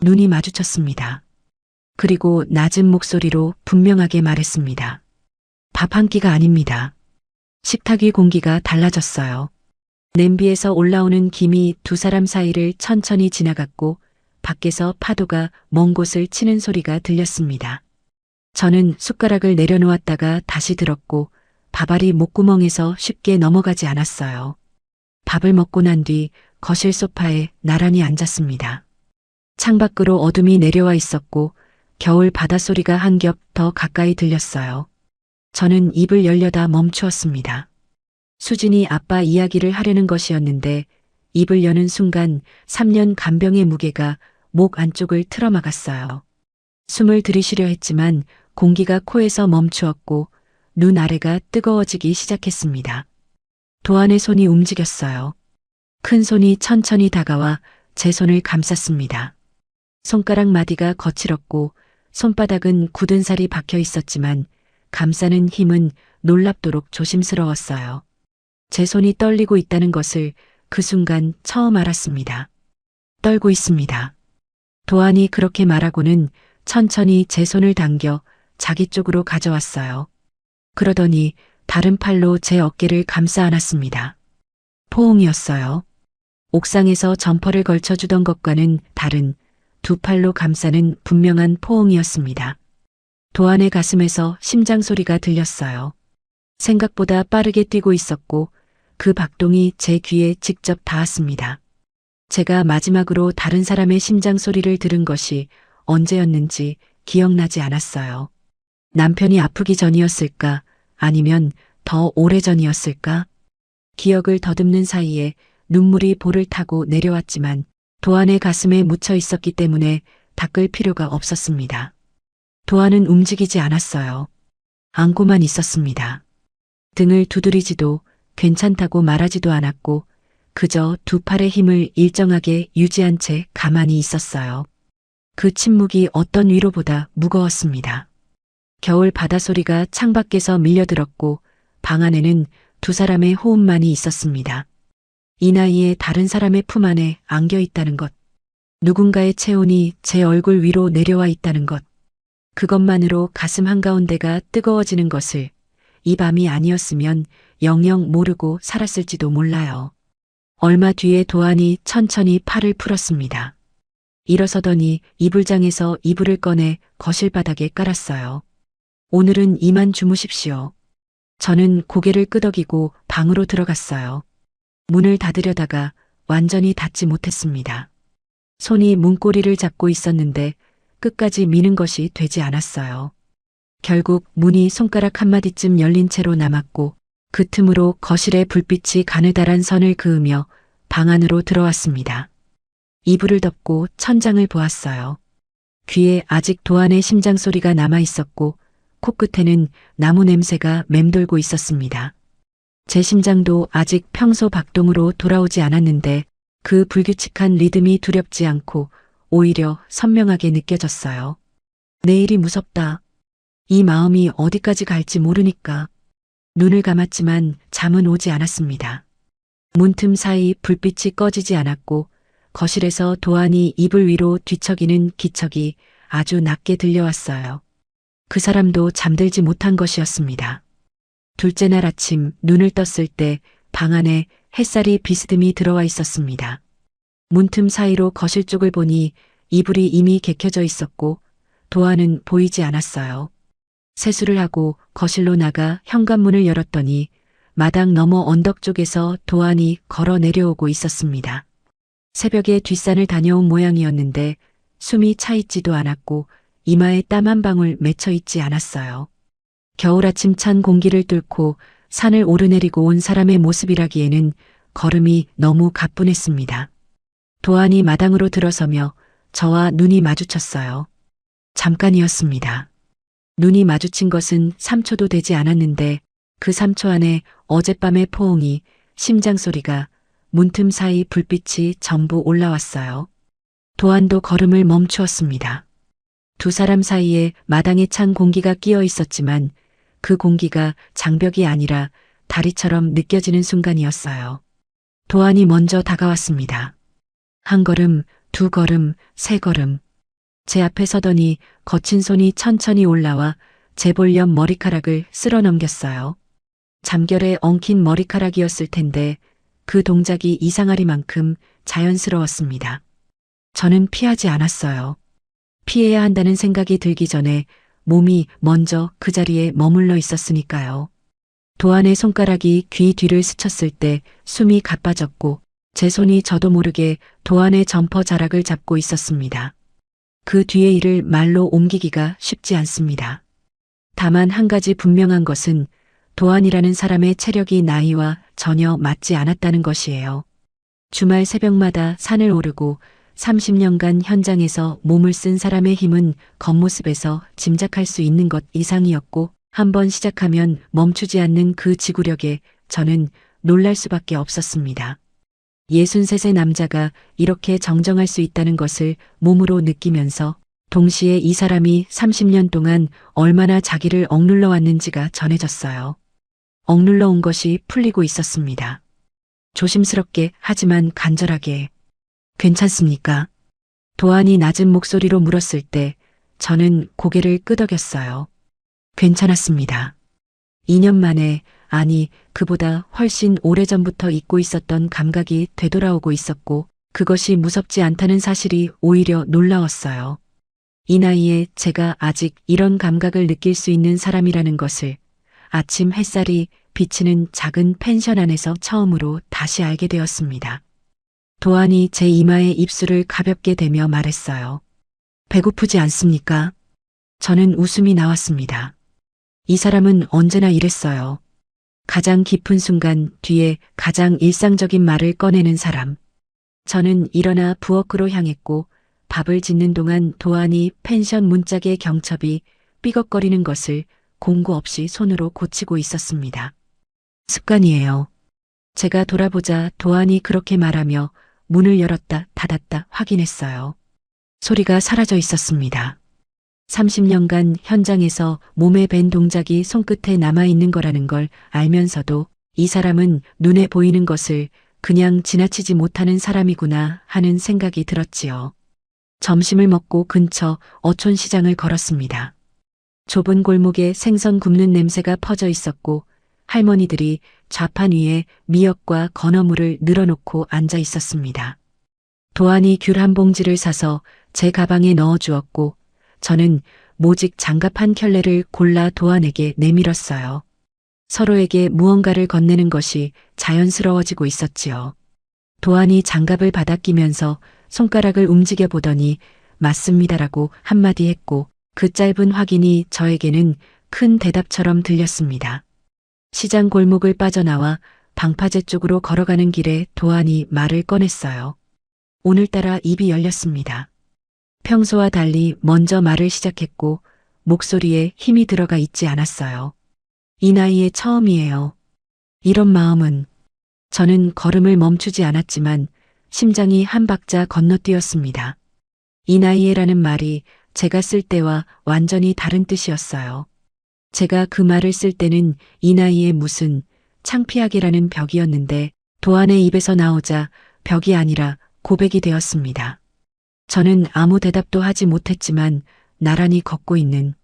눈이 마주쳤습니다. 그리고 낮은 목소리로 분명하게 말했습니다. 밥 한 끼가 아닙니다. 식탁 위 공기가 달라졌어요. 냄비에서 올라오는 김이 두 사람 사이를 천천히 지나갔고 밖에서 파도가 먼 곳을 치는 소리가 들렸습니다. 저는 숟가락을 내려놓았다가 다시 들었고 밥알이 목구멍에서 쉽게 넘어가지 않았어요. 밥을 먹고 난 뒤 거실 소파에 나란히 앉았습니다. 창밖으로 어둠이 내려와 있었고 겨울 바닷소리가 한 겹 더 가까이 들렸어요. 저는 입을 열려다 멈추었습니다. 수진이 아빠 이야기를 하려는 것이었는데 입을 여는 순간 3년 간병의 무게가 목 안쪽을 틀어막았어요. 숨을 들이쉬려 했지만 공기가 코에서 멈추었고 눈 아래가 뜨거워지기 시작했습니다. 도안의 손이 움직였어요. 큰 손이 천천히 다가와 제 손을 감쌌습니다. 손가락 마디가 거칠었고 손바닥은 굳은 살이 박혀 있었지만 감싸는 힘은 놀랍도록 조심스러웠어요. 제 손이 떨리고 있다는 것을 그 순간 처음 알았습니다. 떨고 있습니다. 도안이 그렇게 말하고는 천천히 제 손을 당겨 자기 쪽으로 가져왔어요. 그러더니 다른 팔로 제 어깨를 감싸 안았습니다. 포옹이었어요. 옥상에서 점퍼를 걸쳐주던 것과는 다른 두 팔로 감싸는 분명한 포옹이었습니다. 도안의 가슴에서 심장 소리가 들렸어요. 생각보다 빠르게 뛰고 있었고 그 박동이 제 귀에 직접 닿았습니다. 제가 마지막으로 다른 사람의 심장 소리를 들은 것이 언제였는지 기억나지 않았어요. 남편이 아프기 전이었을까? 아니면 더 오래전이었을까? 기억을 더듬는 사이에 눈물이 볼을 타고 내려왔지만 도안의 가슴에 묻혀 있었기 때문에 닦을 필요가 없었습니다. 도안은 움직이지 않았어요. 안고만 있었습니다. 등을 두드리지도 괜찮다고 말하지도 않았고 그저 두 팔의 힘을 일정하게 유지한 채 가만히 있었어요. 그 침묵이 어떤 위로보다 무거웠습니다. 겨울 바다소리가 창밖에서 밀려들었고 방 안에는 두 사람의 호흡만이 있었습니다. 이 나이에 다른 사람의 품 안에 안겨 있다는 것, 누군가의 체온이 제 얼굴 위로 내려와 있다는 것, 그것만으로 가슴 한가운데가 뜨거워지는 것을 이 밤이 아니었으면 영영 모르고 살았을지도 몰라요. 얼마 뒤에 도안이 천천히 팔을 풀었습니다. 일어서더니 이불장에서 이불을 꺼내 거실 바닥에 깔았어요. 오늘은 이만 주무십시오. 저는 고개를 끄덕이고 방으로 들어갔어요. 문을 닫으려다가 완전히 닫지 못했습니다. 손이 문고리를 잡고 있었는데 끝까지 미는 것이 되지 않았어요. 결국 문이 손가락 한마디쯤 열린 채로 남았고 그 틈으로 거실에 불빛이 가느다란 선을 그으며 방 안으로 들어왔습니다. 이불을 덮고 천장을 보았어요. 귀에 아직 도안의 심장 소리가 남아 있었고 코끝에는 나무 냄새가 맴돌고 있었습니다. 제 심장도 아직 평소 박동으로 돌아오지 않았는데 그 불규칙한 리듬이 두렵지 않고 오히려 선명하게 느껴졌어요. 내일이 무섭다. 이 마음이 어디까지 갈지 모르니까. 눈을 감았지만 잠은 오지 않았습니다. 문틈 사이 불빛이 꺼지지 않았고 거실에서 도안이 이불 위로 뒤척이는 기척이 아주 낮게 들려왔어요. 그 사람도 잠들지 못한 것이었습니다. 둘째 날 아침 눈을 떴을 때 방 안에 햇살이 비스듬히 들어와 있었습니다. 문틈 사이로 거실 쪽을 보니 이불이 이미 개켜져 있었고 도안은 보이지 않았어요. 세수를 하고 거실로 나가 현관문을 열었더니 마당 너머 언덕 쪽에서 도안이 걸어 내려오고 있었습니다. 새벽에 뒷산을 다녀온 모양이었는데 숨이 차 있지도 않았고 이마에 땀 한 방울 맺혀 있지 않았어요. 겨울 아침 찬 공기를 뚫고 산을 오르내리고 온 사람의 모습이라기에는 걸음이 너무 가뿐했습니다. 도안이 마당으로 들어서며 저와 눈이 마주쳤어요. 잠깐이었습니다. 눈이 마주친 것은 3초도 되지 않았는데 그 3초 안에 어젯밤의 포옹이, 심장 소리가, 문틈 사이 불빛이 전부 올라왔어요. 도안도 걸음을 멈추었습니다. 두 사람 사이에 마당에 찬 공기가 끼어 있었지만 그 공기가 장벽이 아니라 다리처럼 느껴지는 순간이었어요. 도안이 먼저 다가왔습니다. 한 걸음, 두 걸음, 세 걸음. 제 앞에 서더니 거친 손이 천천히 올라와 제 볼륨 머리카락을 쓸어 넘겼어요. 잠결에 엉킨 머리카락이었을 텐데 그 동작이 이상하리만큼 자연스러웠습니다. 저는 피하지 않았어요. 피해야 한다는 생각이 들기 전에 몸이 먼저 그 자리에 머물러 있었으니까요. 도안의 손가락이 귀 뒤를 스쳤을 때 숨이 가빠졌고 제 손이 저도 모르게 도안의 점퍼 자락을 잡고 있었습니다. 그 뒤의 일을 말로 옮기기가 쉽지 않습니다. 다만 한 가지 분명한 것은 도안이라는 사람의 체력이 나이와 전혀 맞지 않았다는 것이에요. 주말 새벽마다 산을 오르고 30년간 현장에서 몸을 쓴 사람의 힘은 겉모습에서 짐작할 수 있는 것 이상이었고 한번 시작하면 멈추지 않는 그 지구력에 저는 놀랄 수밖에 없었습니다. 63세 남자가 이렇게 정정할 수 있다는 것을 몸으로 느끼면서 동시에 이 사람이 30년 동안 얼마나 자기를 억눌러 왔는지가 전해졌어요. 억눌러 온 것이 풀리고 있었습니다. 조심스럽게 하지만 간절하게. 괜찮습니까? 도안이 낮은 목소리로 물었을 때 저는 고개를 끄덕였어요. 괜찮았습니다. 2년 만에, 아니 그보다 훨씬 오래전부터 잊고 있었던 감각이 되돌아오고 있었고 그것이 무섭지 않다는 사실이 오히려 놀라웠어요. 이 나이에 제가 아직 이런 감각을 느낄 수 있는 사람이라는 것을 아침 햇살이 비치는 작은 펜션 안에서 처음으로 다시 알게 되었습니다. 도안이 제 이마에 입술을 가볍게 대며 말했어요. 배고프지 않습니까? 저는 웃음이 나왔습니다. 이 사람은 언제나 이랬어요. 가장 깊은 순간 뒤에 가장 일상적인 말을 꺼내는 사람. 저는 일어나 부엌으로 향했고 밥을 짓는 동안 도안이 펜션 문짝의 경첩이 삐걱거리는 것을 공고 없이 손으로 고치고 있었습니다. 습관이에요. 제가 돌아보자 도안이 그렇게 말하며 문을 열었다 닫았다 확인했어요. 소리가 사라져 있었습니다. 30년간 현장에서 몸에 밴 동작이 손끝에 남아있는 거라는 걸 알면서도 이 사람은 눈에 보이는 것을 그냥 지나치지 못하는 사람이구나 하는 생각이 들었지요. 점심을 먹고 근처 어촌시장을 걸었습니다. 좁은 골목에 생선 굽는 냄새가 퍼져 있었고 할머니들이 좌판 위에 미역과 건어물을 늘어놓고 앉아 있었습니다. 도안이 귤 한 봉지를 사서 제 가방에 넣어 주었고 저는 모직 장갑 한 켤레를 골라 도안에게 내밀었어요. 서로에게 무언가를 건네는 것이 자연스러워지고 있었지요. 도안이 장갑을 받아 끼면서 손가락을 움직여 보더니 맞습니다라고 한마디 했고 그 짧은 확인이 저에게는 큰 대답처럼 들렸습니다. 시장 골목을 빠져나와 방파제 쪽으로 걸어가는 길에 도안이 말을 꺼냈어요. 오늘따라 입이 열렸습니다. 평소와 달리 먼저 말을 시작했고 목소리에 힘이 들어가 있지 않았어요. 이 나이에 처음이에요. 이런 마음은. 저는 걸음을 멈추지 않았지만 심장이 한 박자 건너뛰었습니다. 이 나이에라는 말이 제가 쓸 때와 완전히 다른 뜻이었어요. 제가 그 말을 쓸 때는 이 나이에 무슨 창피하게라는 벽이었는데 도안의 입에서 나오자 벽이 아니라 고백이 되었습니다. 저는 아무 대답도 하지 못했지만 나란히 걷고 있는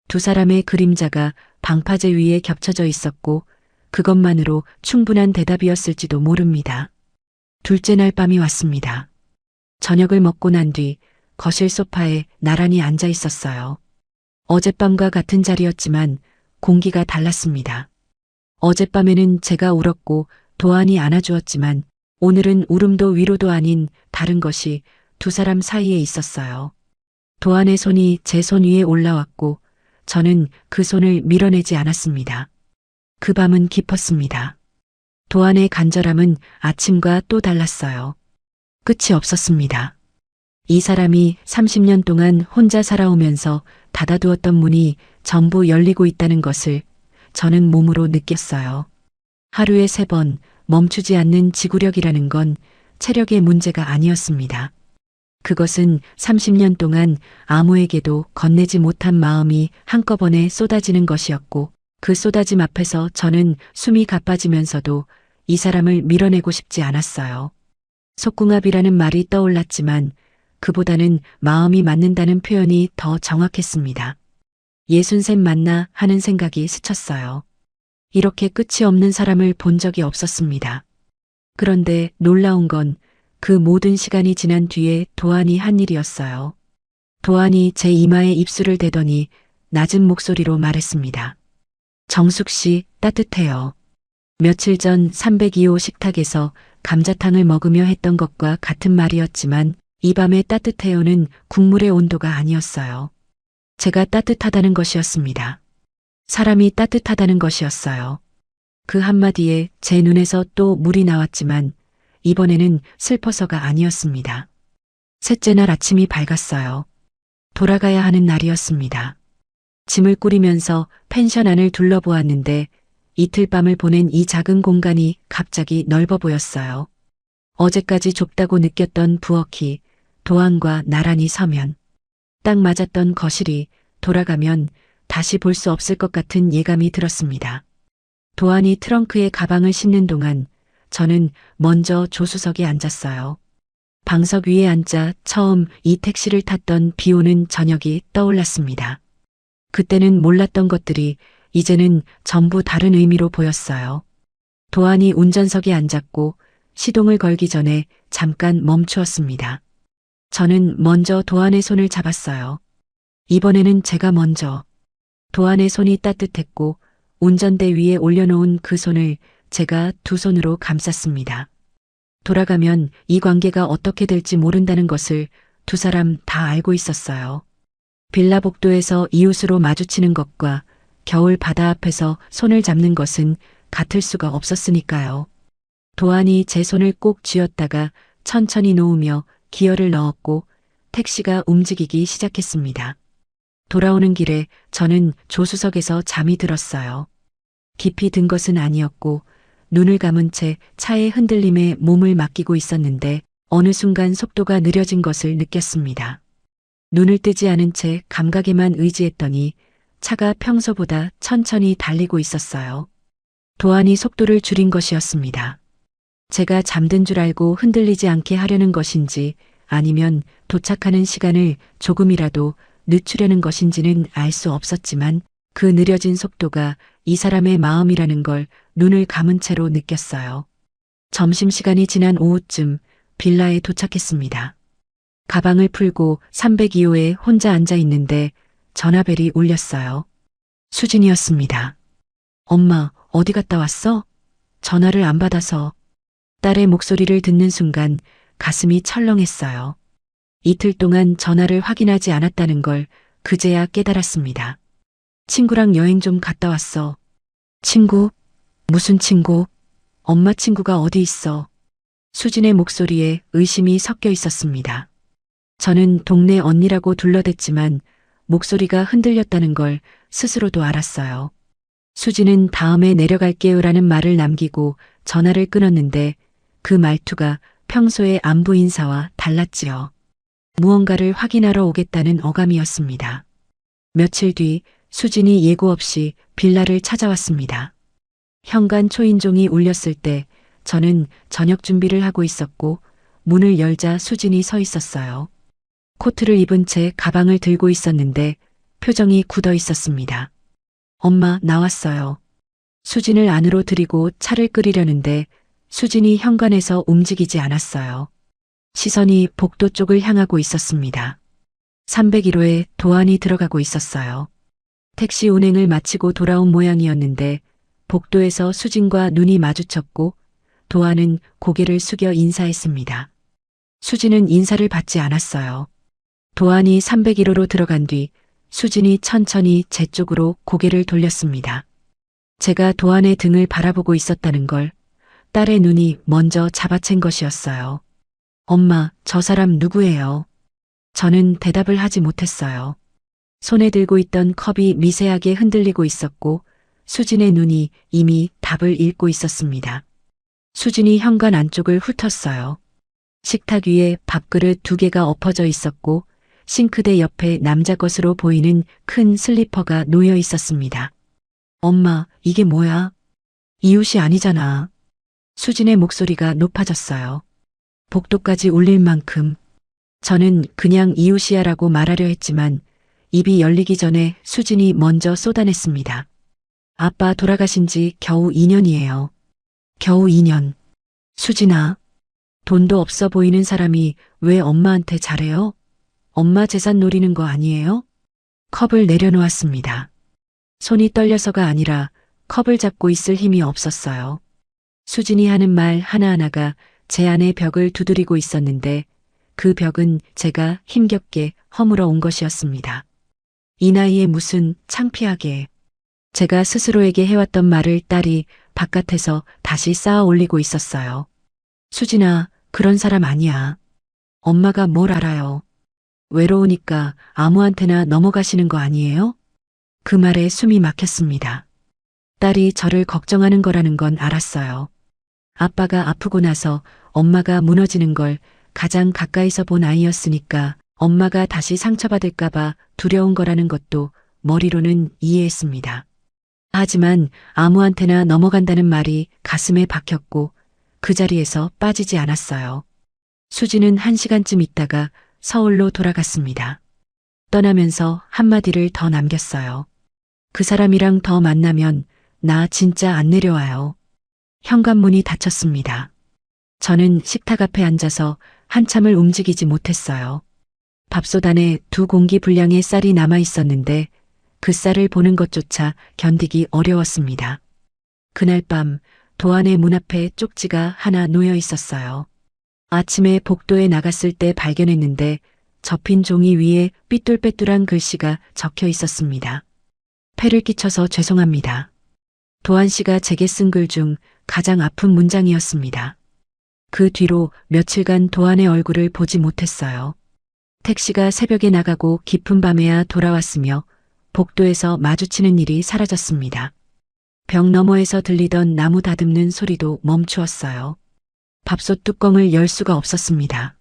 두 사람의 그림자가 방파제 위에 겹쳐져 있었고 그것만으로 충분한 대답이었을지도 모릅니다. 둘째 날 밤이 왔습니다. 저녁을 먹고 난 뒤 거실 소파에 나란히 앉아 있었어요. 어젯밤과 같은 자리였지만 공기가 달랐습니다. 어젯밤에는 제가 울었고 도안이 안아주었지만 오늘은 울음도 위로도 아닌 다른 것이 두 사람 사이에 있었어요. 도안의 손이 제 손 위에 올라왔고 저는 그 손을 밀어내지 않았습니다. 그 밤은 깊었습니다. 도안의 간절함은 아침과 또 달랐어요. 끝이 없었습니다. 이 사람이 30년 동안 혼자 살아오면서 닫아두었던 문이 전부 열리고 있다는 것을 저는 몸으로 느꼈어요. 하루에 3번 멈추지 않는 지구력이라는 건 체력의 문제가 아니었습니다. 그것은 30년 동안 아무에게도 건네지 못한 마음이 한꺼번에 쏟아지는 것이었고 그 쏟아짐 앞에서 저는 숨이 가빠지면서도 이 사람을 밀어내고 싶지 않았어요. 속궁합이라는 말이 떠올랐지만 그보다는 마음이 맞는다는 표현이 더 정확했습니다. 63 맞나 하는 생각이 스쳤어요. 이렇게 끝이 없는 사람을 본 적이 없었습니다. 그런데 놀라운 건 그 모든 시간이 지난 뒤에 도안이 한 일이었어요. 도안이 제 이마에 입술을 대더니 낮은 목소리로 말했습니다. 정숙 씨, 따뜻해요. 며칠 전 302호 식탁에서 감자탕을 먹으며 했던 것과 같은 말이었지만 이 밤의 따뜻해요는 국물의 온도가 아니었어요. 제가 따뜻하다는 것이었습니다. 사람이 따뜻하다는 것이었어요. 그 한마디에 제 눈에서 또 물이 나왔지만 이번에는 슬퍼서가 아니었습니다. 셋째 날 아침이 밝았어요. 돌아가야 하는 날이었습니다. 짐을 꾸리면서 펜션 안을 둘러보았는데 이틀 밤을 보낸 이 작은 공간이 갑자기 넓어 보였어요. 어제까지 좁다고 느꼈던 부엌이 도안과 나란히 서면 딱 맞았던 거실이 돌아가면 다시 볼 수 없을 것 같은 예감이 들었습니다. 도안이 트렁크에 가방을 싣는 동안 저는 먼저 조수석에 앉았어요. 방석 위에 앉아 처음 이 택시를 탔던 비 오는 저녁이 떠올랐습니다. 그때는 몰랐던 것들이 이제는 전부 다른 의미로 보였어요. 도안이 운전석에 앉았고 시동을 걸기 전에 잠깐 멈추었습니다. 저는 먼저 도안의 손을 잡았어요. 이번에는 제가 먼저. 도안의 손이 따뜻했고 운전대 위에 올려놓은 그 손을 제가 두 손으로 감쌌습니다. 돌아가면 이 관계가 어떻게 될지 모른다는 것을 두 사람 다 알고 있었어요. 빌라 복도에서 이웃으로 마주치는 것과 겨울 바다 앞에서 손을 잡는 것은 같을 수가 없었으니까요. 도안이 제 손을 꼭 쥐었다가 천천히 놓으며 기어를 넣었고 택시가 움직이기 시작했습니다. 돌아오는 길에 저는 조수석에서 잠이 들었어요. 깊이 든 것은 아니었고 눈을 감은 채 차의 흔들림에 몸을 맡기고 있었는데 어느 순간 속도가 느려진 것을 느꼈습니다. 눈을 뜨지 않은 채 감각에만 의지했더니 차가 평소보다 천천히 달리고 있었어요. 도안이 속도를 줄인 것이었습니다. 제가 잠든 줄 알고 흔들리지 않게 하려는 것인지 아니면 도착하는 시간을 조금이라도 늦추려는 것인지는 알 수 없었지만 그 느려진 속도가 이 사람의 마음이라는 걸 눈을 감은 채로 느꼈어요. 점심시간이 지난 오후쯤 빌라에 도착했습니다. 가방을 풀고 302호에 혼자 앉아 있는데 전화벨이 울렸어요. 수진이었습니다. 엄마, 어디 갔다 왔어? 전화를 안 받아서. 딸의 목소리를 듣는 순간 가슴이 철렁했어요. 이틀 동안 전화를 확인하지 않았다는 걸 그제야 깨달았습니다. 친구랑 여행 좀 갔다 왔어. 친구? 무슨 친구? 엄마 친구가 어디 있어? 수진의 목소리에 의심이 섞여 있었습니다. 저는 동네 언니라고 둘러댔지만 목소리가 흔들렸다는 걸 스스로도 알았어요. 수진은 다음에 내려갈게요라는 말을 남기고 전화를 끊었는데 그 말투가 평소의 안부 인사와 달랐지요. 무언가를 확인하러 오겠다는 어감이었습니다. 며칠 뒤 수진이 예고 없이 빌라를 찾아왔습니다. 현관 초인종이 울렸을 때 저는 저녁 준비를 하고 있었고 문을 열자 수진이 서 있었어요. 코트를 입은 채 가방을 들고 있었는데 표정이 굳어 있었습니다. 엄마, 나왔어요. 수진을 안으로 들이고 차를 끓이려는데 수진이 현관에서 움직이지 않았어요. 시선이 복도 쪽을 향하고 있었습니다. 301호에 도안이 들어가고 있었어요. 택시 운행을 마치고 돌아온 모양이었는데 복도에서 수진과 눈이 마주쳤고 도안은 고개를 숙여 인사했습니다. 수진은 인사를 받지 않았어요. 도안이 301호로 들어간 뒤 수진이 천천히 제 쪽으로 고개를 돌렸습니다. 제가 도안의 등을 바라보고 있었다는 걸 딸의 눈이 먼저 잡아챈 것이었어요. 엄마, 저 사람 누구예요? 저는 대답을 하지 못했어요. 손에 들고 있던 컵이 미세하게 흔들리고 있었고 수진의 눈이 이미 답을 읽고 있었습니다. 수진이 현관 안쪽을 훑었어요. 식탁 위에 밥그릇 2개가 엎어져 있었고 싱크대 옆에 남자 것으로 보이는 큰 슬리퍼가 놓여 있었습니다. 엄마, 이게 뭐야? 이웃이 아니잖아. 수진의 목소리가 높아졌어요. 복도까지 울릴 만큼. 저는 그냥 이웃이야라고 말하려 했지만 입이 열리기 전에 수진이 먼저 쏟아냈습니다. 아빠 돌아가신 지 겨우 2년이에요. 겨우 2년. 수진아, 돈도 없어 보이는 사람이 왜 엄마한테 잘해요? 엄마 재산 노리는 거 아니에요? 컵을 내려놓았습니다. 손이 떨려서가 아니라 컵을 잡고 있을 힘이 없었어요. 수진이 하는 말 하나하나가 제 안의 벽을 두드리고 있었는데 그 벽은 제가 힘겹게 허물어 온 것이었습니다. 이 나이에 무슨 창피하게. 제가 스스로에게 해왔던 말을 딸이 바깥에서 다시 쌓아 올리고 있었어요. 수진아, 그런 사람 아니야. 엄마가 뭘 알아요. 외로우니까 아무한테나 넘어가시는 거 아니에요? 그 말에 숨이 막혔습니다. 딸이 저를 걱정하는 거라는 건 알았어요. 아빠가 아프고 나서 엄마가 무너지는 걸 가장 가까이서 본 아이였으니까 엄마가 다시 상처받을까봐 두려운 거라는 것도 머리로는 이해했습니다. 하지만 아무한테나 넘어간다는 말이 가슴에 박혔고 그 자리에서 빠지지 않았어요. 수지는 1시간쯤 있다가 서울로 돌아갔습니다. 떠나면서 한마디를 더 남겼어요. 그 사람이랑 더 만나면 나 진짜 안 내려와요. 현관문이 닫혔습니다. 저는 식탁 앞에 앉아서 한참을 움직이지 못했어요. 밥솥 안에 2공기 분량의 쌀이 남아 있었는데 그 쌀을 보는 것조차 견디기 어려웠습니다. 그날 밤 도안의 문 앞에 쪽지가 하나 놓여 있었어요. 아침에 복도에 나갔을 때 발견했는데 접힌 종이 위에 삐뚤빼뚤한 글씨가 적혀 있었습니다. 폐를 끼쳐서 죄송합니다. 도안 씨가 제게 쓴 글 중 가장 아픈 문장이었습니다. 그 뒤로 며칠간 도안의 얼굴을 보지 못했어요. 택시가 새벽에 나가고 깊은 밤에야 돌아왔으며 복도에서 마주치는 일이 사라졌습니다. 벽 너머에서 들리던 나무 다듬는 소리도 멈추었어요. 밥솥 뚜껑을 열 수가 없었습니다.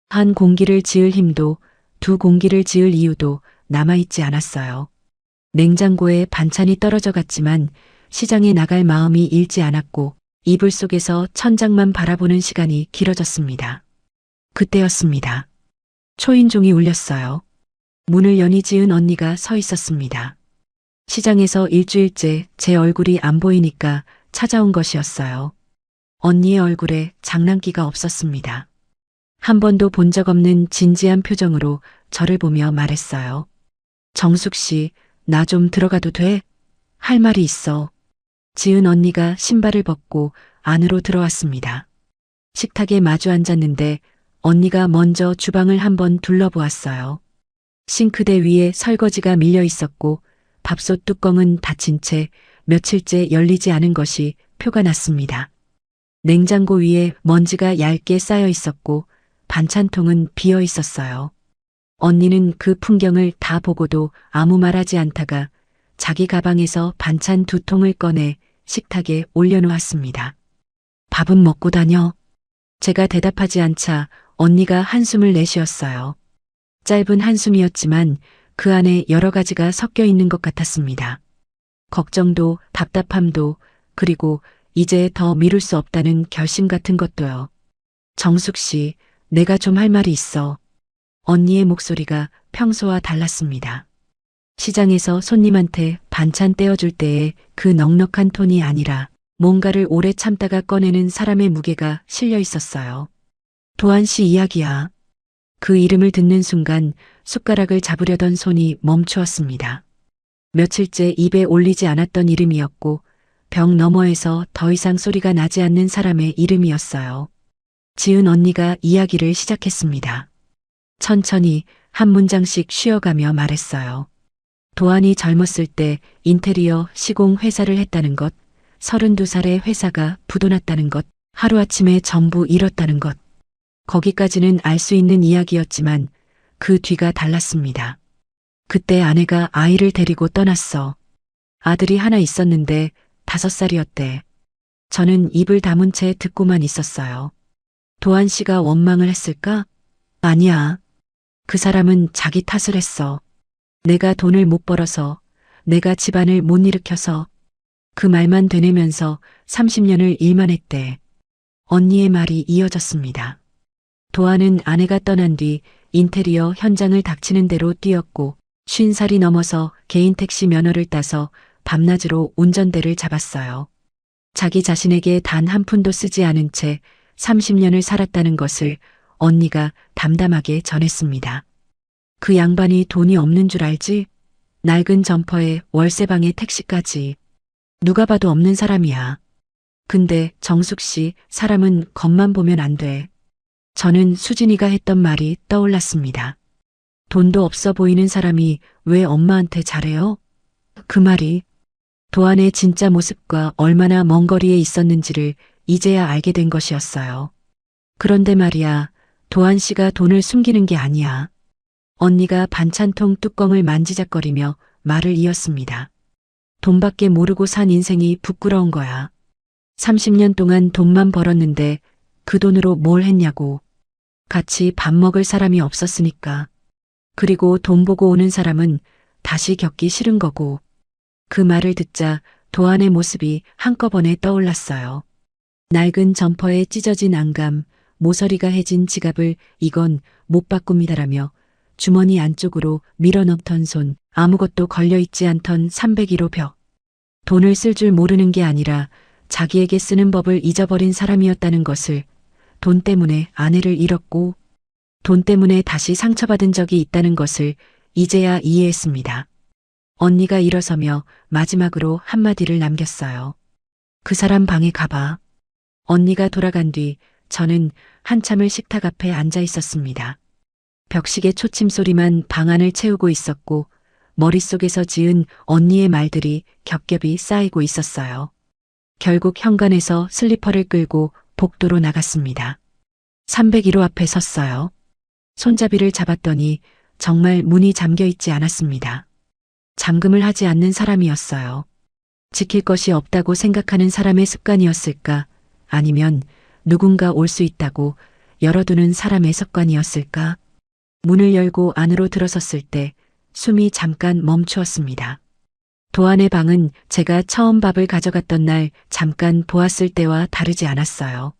한 공기를 지을 힘도 2공기를 지을 이유도 남아있지 않았어요. 냉장고에 반찬이 떨어져 갔지만 시장에 나갈 마음이 잃지 않았고 이불 속에서 천장만 바라보는 시간이 길어졌습니다. 그때였습니다. 초인종이 울렸어요. 문을 연이 지은 언니가 서 있었습니다. 시장에서 일주일째 제 얼굴이 안 보이니까 찾아온 것이었어요. 언니의 얼굴에 장난기가 없었습니다. 한 번도 본 적 없는 진지한 표정으로 저를 보며 말했어요. 정숙 씨, 나 좀 들어가도 돼? 할 말이 있어. 지은 언니가 신발을 벗고 안으로 들어왔습니다. 식탁에 마주 앉았는데 언니가 먼저 주방을 한번 둘러보았어요. 싱크대 위에 설거지가 밀려 있었고 밥솥 뚜껑은 닫힌 채 며칠째 열리지 않은 것이 표가 났습니다. 냉장고 위에 먼지가 얇게 쌓여 있었고 반찬통은 비어 있었어요. 언니는 그 풍경을 다 보고도 아무 말하지 않다가 자기 가방에서 반찬 2통을 꺼내 식탁에 올려놓았습니다. 밥은 먹고 다녀. 제가 대답하지 않자 언니가 한숨을 내쉬었어요. 짧은 한숨이었지만 그 안에 여러 가지가 섞여 있는 것 같았습니다. 걱정도 답답함도 그리고 이제 더 미룰 수 없다는 결심 같은 것도요. 정숙 씨, 내가 좀 할 말이 있어. 언니의 목소리가 평소와 달랐습니다. 시장에서 손님한테 반찬 떼어줄 때의 그 넉넉한 톤이 아니라 뭔가를 오래 참다가 꺼내는 사람의 무게가 실려 있었어요. 도한 씨 이야기야. 그 이름을 듣는 순간 숟가락을 잡으려던 손이 멈추었습니다. 며칠째 입에 올리지 않았던 이름이었고 벽 너머에서 더 이상 소리가 나지 않는 사람의 이름이었어요. 지은 언니가 이야기를 시작했습니다. 천천히 한 문장씩 쉬어가며 말했어요. 도안이 젊었을 때 인테리어 시공 회사를 했다는 것, 32살의 회사가 부도났다는 것, 하루아침에 전부 잃었다는 것. 거기까지는 알 수 있는 이야기였지만 그 뒤가 달랐습니다. 그때 아내가 아이를 데리고 떠났어. 아들이 하나 있었는데 5살이었대. 저는 입을 다문 채 듣고만 있었어요. 도한 씨가 원망을 했을까? 아니야. 그 사람은 자기 탓을 했어. 내가 돈을 못 벌어서, 내가 집안을 못 일으켜서. 그 말만 되뇌면서 30년을 일만 했대. 언니의 말이 이어졌습니다. 도안은 아내가 떠난 뒤 인테리어 현장을 닥치는 대로 뛰었고 50살이 넘어서 개인 택시 면허를 따서 밤낮으로 운전대를 잡았어요. 자기 자신에게 단 한 푼도 쓰지 않은 채 30년을 살았다는 것을 언니가 담담하게 전했습니다. 그 양반이 돈이 없는 줄 알지? 낡은 점퍼에 월세방에 택시까지. 누가 봐도 없는 사람이야. 근데 정숙 씨, 사람은 겉만 보면 안 돼. 저는 수진이가 했던 말이 떠올랐습니다. 돈도 없어 보이는 사람이 왜 엄마한테 잘해요? 그 말이 도안의 진짜 모습과 얼마나 먼 거리에 있었는지를 이제야 알게 된 것이었어요. 그런데 말이야, 도안 씨가 돈을 숨기는 게 아니야. 언니가 반찬통 뚜껑을 만지작거리며 말을 이었습니다. 돈밖에 모르고 산 인생이 부끄러운 거야. 30년 동안 돈만 벌었는데 그 돈으로 뭘 했냐고. 같이 밥 먹을 사람이 없었으니까. 그리고 돈 보고 오는 사람은 다시 겪기 싫은 거고. 그 말을 듣자 도안의 모습이 한꺼번에 떠올랐어요. 낡은 점퍼에 찢어진 안감, 모서리가 해진 지갑을 이건 못 바꿉니다라며 주머니 안쪽으로 밀어넣던 손, 아무것도 걸려있지 않던 301호 벽. 돈을 쓸 줄 모르는 게 아니라 자기에게 쓰는 법을 잊어버린 사람이었다는 것을, 돈 때문에 아내를 잃었고 돈 때문에 다시 상처받은 적이 있다는 것을 이제야 이해했습니다. 언니가 일어서며 마지막으로 한마디를 남겼어요. 그 사람 방에 가봐. 언니가 돌아간 뒤 저는 한참을 식탁 앞에 앉아 있었습니다. 벽시계 초침 소리만 방 안을 채우고 있었고 머릿속에서 지은 언니의 말들이 겹겹이 쌓이고 있었어요. 결국 현관에서 슬리퍼를 끌고 복도로 나갔습니다. 301호 앞에 섰어요. 손잡이를 잡았더니 정말 문이 잠겨 있지 않았습니다. 잠금을 하지 않는 사람이었어요. 지킬 것이 없다고 생각하는 사람의 습관이었을까? 아니면 누군가 올 수 있다고 열어두는 사람의 습관이었을까? 문을 열고 안으로 들어섰을 때 숨이 잠깐 멈추었습니다. 도안의 방은 제가 처음 밥을 가져갔던 날 잠깐 보았을 때와 다르지 않았어요.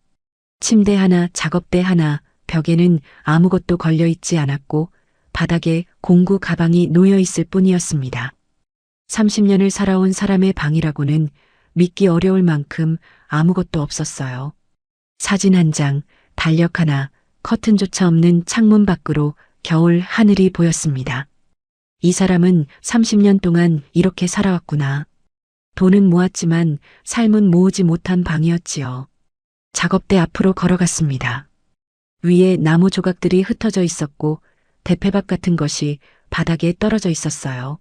침대 하나, 작업대 하나, 벽에는 아무것도 걸려 있지 않았고 바닥에 공구 가방이 놓여 있을 뿐이었습니다. 30년을 살아온 사람의 방이라고는 믿기 어려울 만큼 아무것도 없었어요. 사진 한 장, 달력 하나, 커튼조차 없는 창문 밖으로 겨울 하늘이 보였습니다. 이 사람은 30년 동안 이렇게 살아왔구나. 돈은 모았지만 삶은 모으지 못한 방이었지요. 작업대 앞으로 걸어갔습니다. 위에 나무 조각들이 흩어져 있었고 대패밥 같은 것이 바닥에 떨어져 있었어요.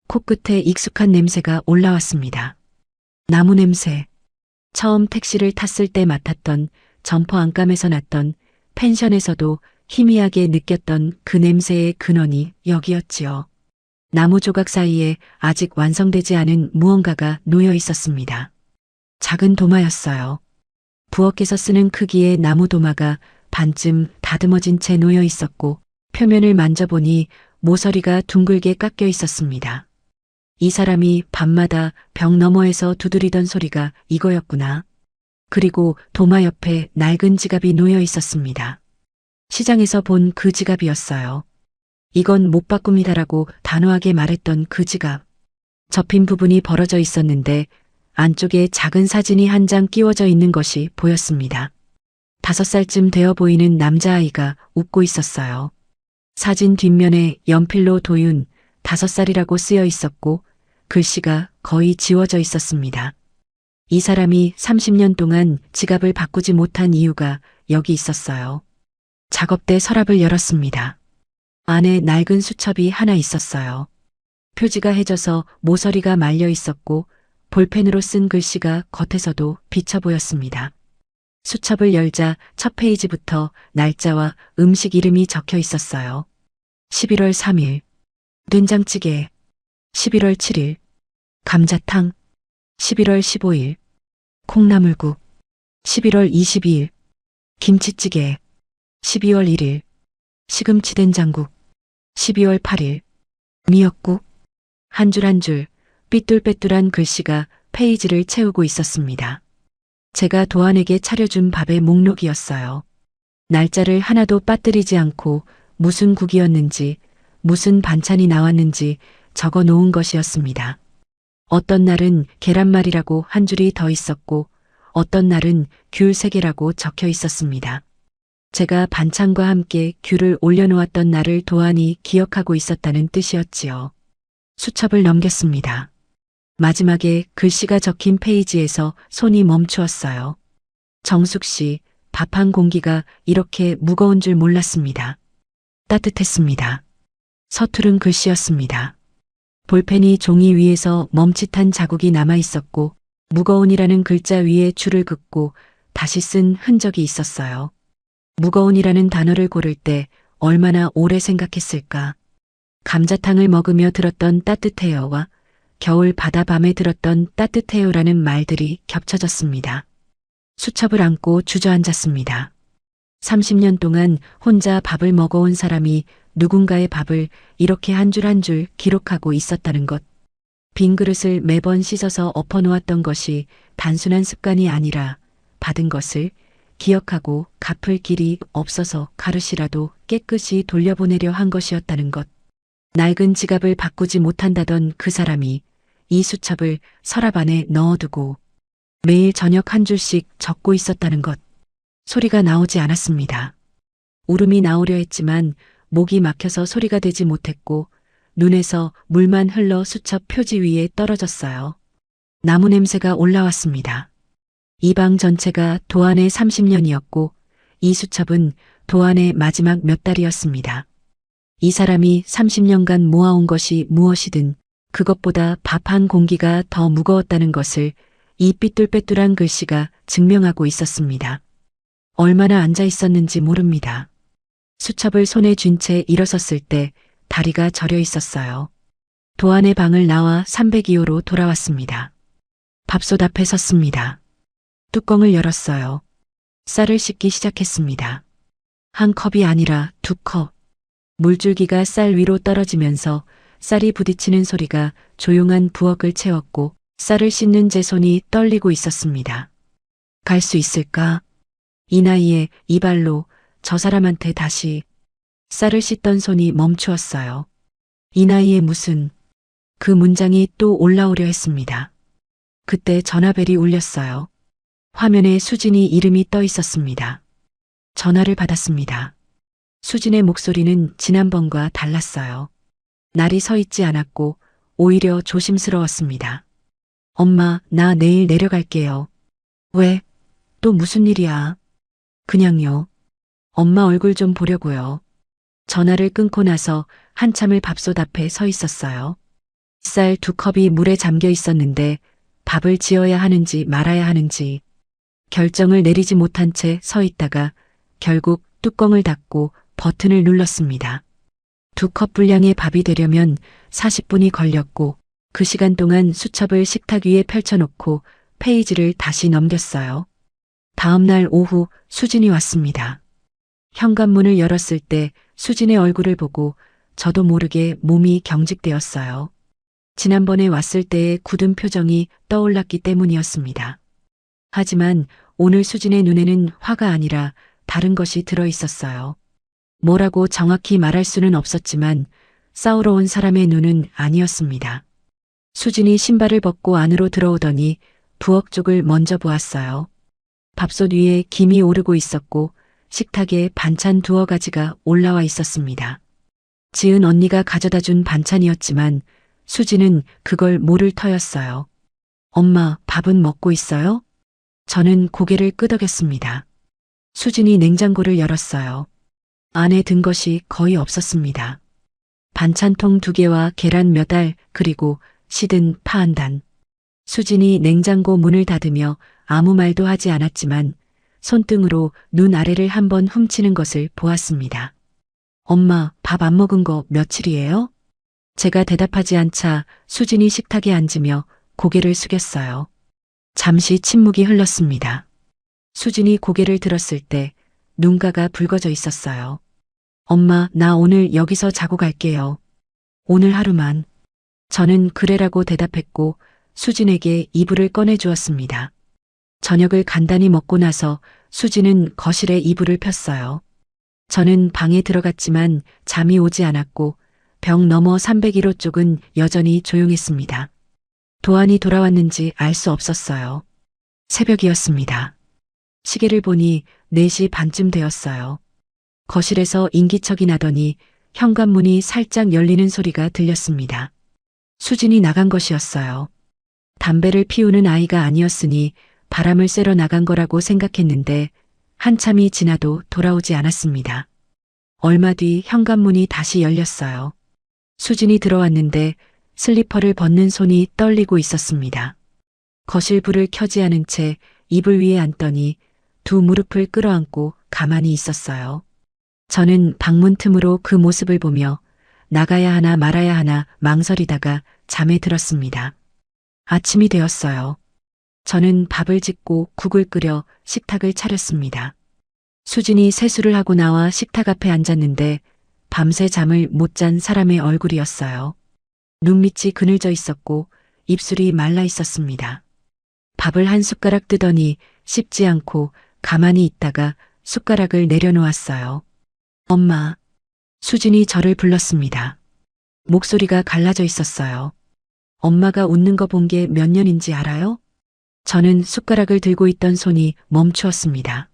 코끝에 익숙한 냄새가 올라왔습니다. 나무 냄새. 처음 택시를 탔을 때 맡았던 점퍼 안감에서 났던, 펜션에서도 희미하게 느꼈던 그 냄새의 근원이 여기였지요. 나무 조각 사이에 아직 완성되지 않은 무언가가 놓여 있었습니다. 작은 도마였어요. 부엌에서 쓰는 크기의 나무 도마가 반쯤 다듬어진 채 놓여 있었고, 표면을 만져보니 모서리가 둥글게 깎여 있었습니다. 이 사람이 밤마다 벽 너머에서 두드리던 소리가 이거였구나. 그리고 도마 옆에 낡은 지갑이 놓여 있었습니다. 시장에서 본 그 지갑이었어요. 이건 못 바꿉니다라고 단호하게 말했던 그 지갑. 접힌 부분이 벌어져 있었는데 안쪽에 작은 사진이 한 장 끼워져 있는 것이 보였습니다. 5살쯤 되어 보이는 남자아이가 웃고 있었어요. 사진 뒷면에 연필로 도윤 5살이라고 쓰여 있었고 글씨가 거의 지워져 있었습니다. 이 사람이 30년 동안 지갑을 바꾸지 못한 이유가 여기 있었어요. 작업대 서랍을 열었습니다. 안에 낡은 수첩이 하나 있었어요. 표지가 해져서 모서리가 말려 있었고 볼펜으로 쓴 글씨가 겉에서도 비쳐 보였습니다. 수첩을 열자 첫 페이지부터 날짜와 음식 이름이 적혀 있었어요. 11월 3일 된장찌개, 11월 7일 감자탕, 11월 15일 콩나물국, 11월 22일 김치찌개, 12월 1일 시금치 된장국, 12월 8일 미역국. 한 줄 한 줄 삐뚤빼뚤한 글씨가 페이지를 채우고 있었습니다. 제가 도안에게 차려준 밥의 목록이었어요. 날짜를 하나도 빠뜨리지 않고 무슨 국이었는지 무슨 반찬이 나왔는지 적어 놓은 것이었습니다. 어떤 날은 계란말이라고 한 줄이 더 있었고 어떤 날은 귤 3개라고 적혀 있었습니다. 제가 반찬과 함께 귤을 올려놓았던 날을 도안이 기억하고 있었다는 뜻이었지요. 수첩을 넘겼습니다. 마지막에 글씨가 적힌 페이지에서 손이 멈추었어요. 정숙 씨, 밥 한 공기가 이렇게 무거운 줄 몰랐습니다. 따뜻했습니다. 서투른 글씨였습니다. 볼펜이 종이 위에서 멈칫한 자국이 남아 있었고 무거운이라는 글자 위에 줄을 긋고 다시 쓴 흔적이 있었어요. 무거운이라는 단어를 고를 때 얼마나 오래 생각했을까. 감자탕을 먹으며 들었던 따뜻해요와 겨울 바다밤에 들었던 따뜻해요라는 말들이 겹쳐졌습니다. 수첩을 안고 주저앉았습니다. 30년 동안 혼자 밥을 먹어온 사람이 누군가의 밥을 이렇게 한 줄 한 줄 기록하고 있었다는 것. 빈 그릇을 매번 씻어서 엎어놓았던 것이 단순한 습관이 아니라 받은 것을 기억하고 갚을 길이 없어서 가르시라도 깨끗이 돌려보내려 한 것이었다는 것. 낡은 지갑을 바꾸지 못한다던 그 사람이 이 수첩을 서랍 안에 넣어두고 매일 저녁 한 줄씩 적고 있었다는 것. 소리가 나오지 않았습니다. 울음이 나오려 했지만 목이 막혀서 소리가 되지 못했고 눈에서 물만 흘러 수첩 표지 위에 떨어졌어요. 나무 냄새가 올라왔습니다. 이 방 전체가 도안의 30년이었고 이 수첩은 도안의 마지막 몇 달이었습니다. 이 사람이 30년간 모아온 것이 무엇이든 그것보다 밥 한 공기가 더 무거웠다는 것을 이 삐뚤빼뚤한 글씨가 증명하고 있었습니다. 얼마나 앉아 있었는지 모릅니다. 수첩을 손에 쥔 채 일어섰을 때 다리가 저려 있었어요. 도안의 방을 나와 302호로 돌아왔습니다. 밥솥 앞에 섰습니다. 뚜껑을 열었어요. 쌀을 씻기 시작했습니다. 한 컵이 아니라 2컵. 물줄기가 쌀 위로 떨어지면서 쌀이 부딪히는 소리가 조용한 부엌을 채웠고 쌀을 씻는 제 손이 떨리고 있었습니다. 갈 수 있을까? 이 나이에 이 발로 저 사람한테 다시. 쌀을 씻던 손이 멈추었어요. 이 나이에 무슨. 그 문장이 또 올라오려 했습니다. 그때 전화벨이 울렸어요. 화면에 수진이 이름이 떠 있었습니다. 전화를 받았습니다. 수진의 목소리는 지난번과 달랐어요. 날이 서 있지 않았고 오히려 조심스러웠습니다. 엄마, 나 내일 내려갈게요. 왜? 또 무슨 일이야? 그냥요. 엄마 얼굴 좀 보려고요. 전화를 끊고 나서 한참을 밥솥 앞에 서 있었어요. 쌀 2컵이 물에 잠겨 있었는데 밥을 지어야 하는지 말아야 하는지 결정을 내리지 못한 채 서 있다가 결국 뚜껑을 닫고 버튼을 눌렀습니다. 2컵 분량의 밥이 되려면 40분이 걸렸고 그 시간 동안 수첩을 식탁 위에 펼쳐놓고 페이지를 다시 넘겼어요. 다음 날 오후 수진이 왔습니다. 현관문을 열었을 때 수진의 얼굴을 보고 저도 모르게 몸이 경직되었어요. 지난번에 왔을 때의 굳은 표정이 떠올랐기 때문이었습니다. 하지만 오늘 수진의 눈에는 화가 아니라 다른 것이 들어 있었어요. 뭐라고 정확히 말할 수는 없었지만 싸우러 온 사람의 눈은 아니었습니다. 수진이 신발을 벗고 안으로 들어오더니 부엌 쪽을 먼저 보았어요. 밥솥 위에 김이 오르고 있었고 식탁에 반찬 2가지가 올라와 있었습니다. 지은 언니가 가져다 준 반찬이었지만 수진은 그걸 모를 터였어요. 엄마, 밥은 먹고 있어요? 저는 고개를 끄덕였습니다. 수진이 냉장고를 열었어요. 안에 든 것이 거의 없었습니다. 반찬통 2개와 계란 몇 알, 그리고 시든 파 한 단. 수진이 냉장고 문을 닫으며 아무 말도 하지 않았지만 손등으로 눈 아래를 한번 훔치는 것을 보았습니다. 엄마, 밥 안 먹은 거 며칠이에요? 제가 대답하지 않자 수진이 식탁에 앉으며 고개를 숙였어요. 잠시 침묵이 흘렀습니다. 수진이 고개를 들었을 때 눈가가 붉어져 있었어요. 엄마, 나 오늘 여기서 자고 갈게요. 오늘 하루만. 저는 그래라고 대답했고 수진에게 이불을 꺼내 주었습니다. 저녁을 간단히 먹고 나서 수진은 거실에 이불을 폈어요. 저는 방에 들어갔지만 잠이 오지 않았고 벽 너머 301호 쪽은 여전히 조용했습니다. 도안이 돌아왔는지 알 수 없었어요. 새벽이었습니다. 시계를 보니 4시 반쯤 되었어요. 거실에서 인기척이 나더니 현관문이 살짝 열리는 소리가 들렸습니다. 수진이 나간 것이었어요. 담배를 피우는 아이가 아니었으니 바람을 쐬러 나간 거라고 생각했는데 한참이 지나도 돌아오지 않았습니다. 얼마 뒤 현관문이 다시 열렸어요. 수진이 들어왔는데 슬리퍼를 벗는 손이 떨리고 있었습니다. 거실 불을 켜지 않은 채 이불 위에 앉더니 2 무릎을 끌어안고 가만히 있었어요. 저는 방문 틈으로 그 모습을 보며 나가야 하나 말아야 하나 망설이다가 잠에 들었습니다. 아침이 되었어요. 저는 밥을 짓고 국을 끓여 식탁을 차렸습니다. 수진이 세수를 하고 나와 식탁 앞에 앉았는데 밤새 잠을 못 잔 사람의 얼굴이었어요. 눈밑이 그늘져 있었고 입술이 말라 있었습니다. 밥을 한 숟가락 뜨더니 씹지 않고 가만히 있다가 숟가락을 내려놓았어요. 엄마. 수진이 저를 불렀습니다. 목소리가 갈라져 있었어요. 엄마가 웃는 거 본 게 몇 년인지 알아요? 저는 숟가락을 들고 있던 손이 멈추었습니다.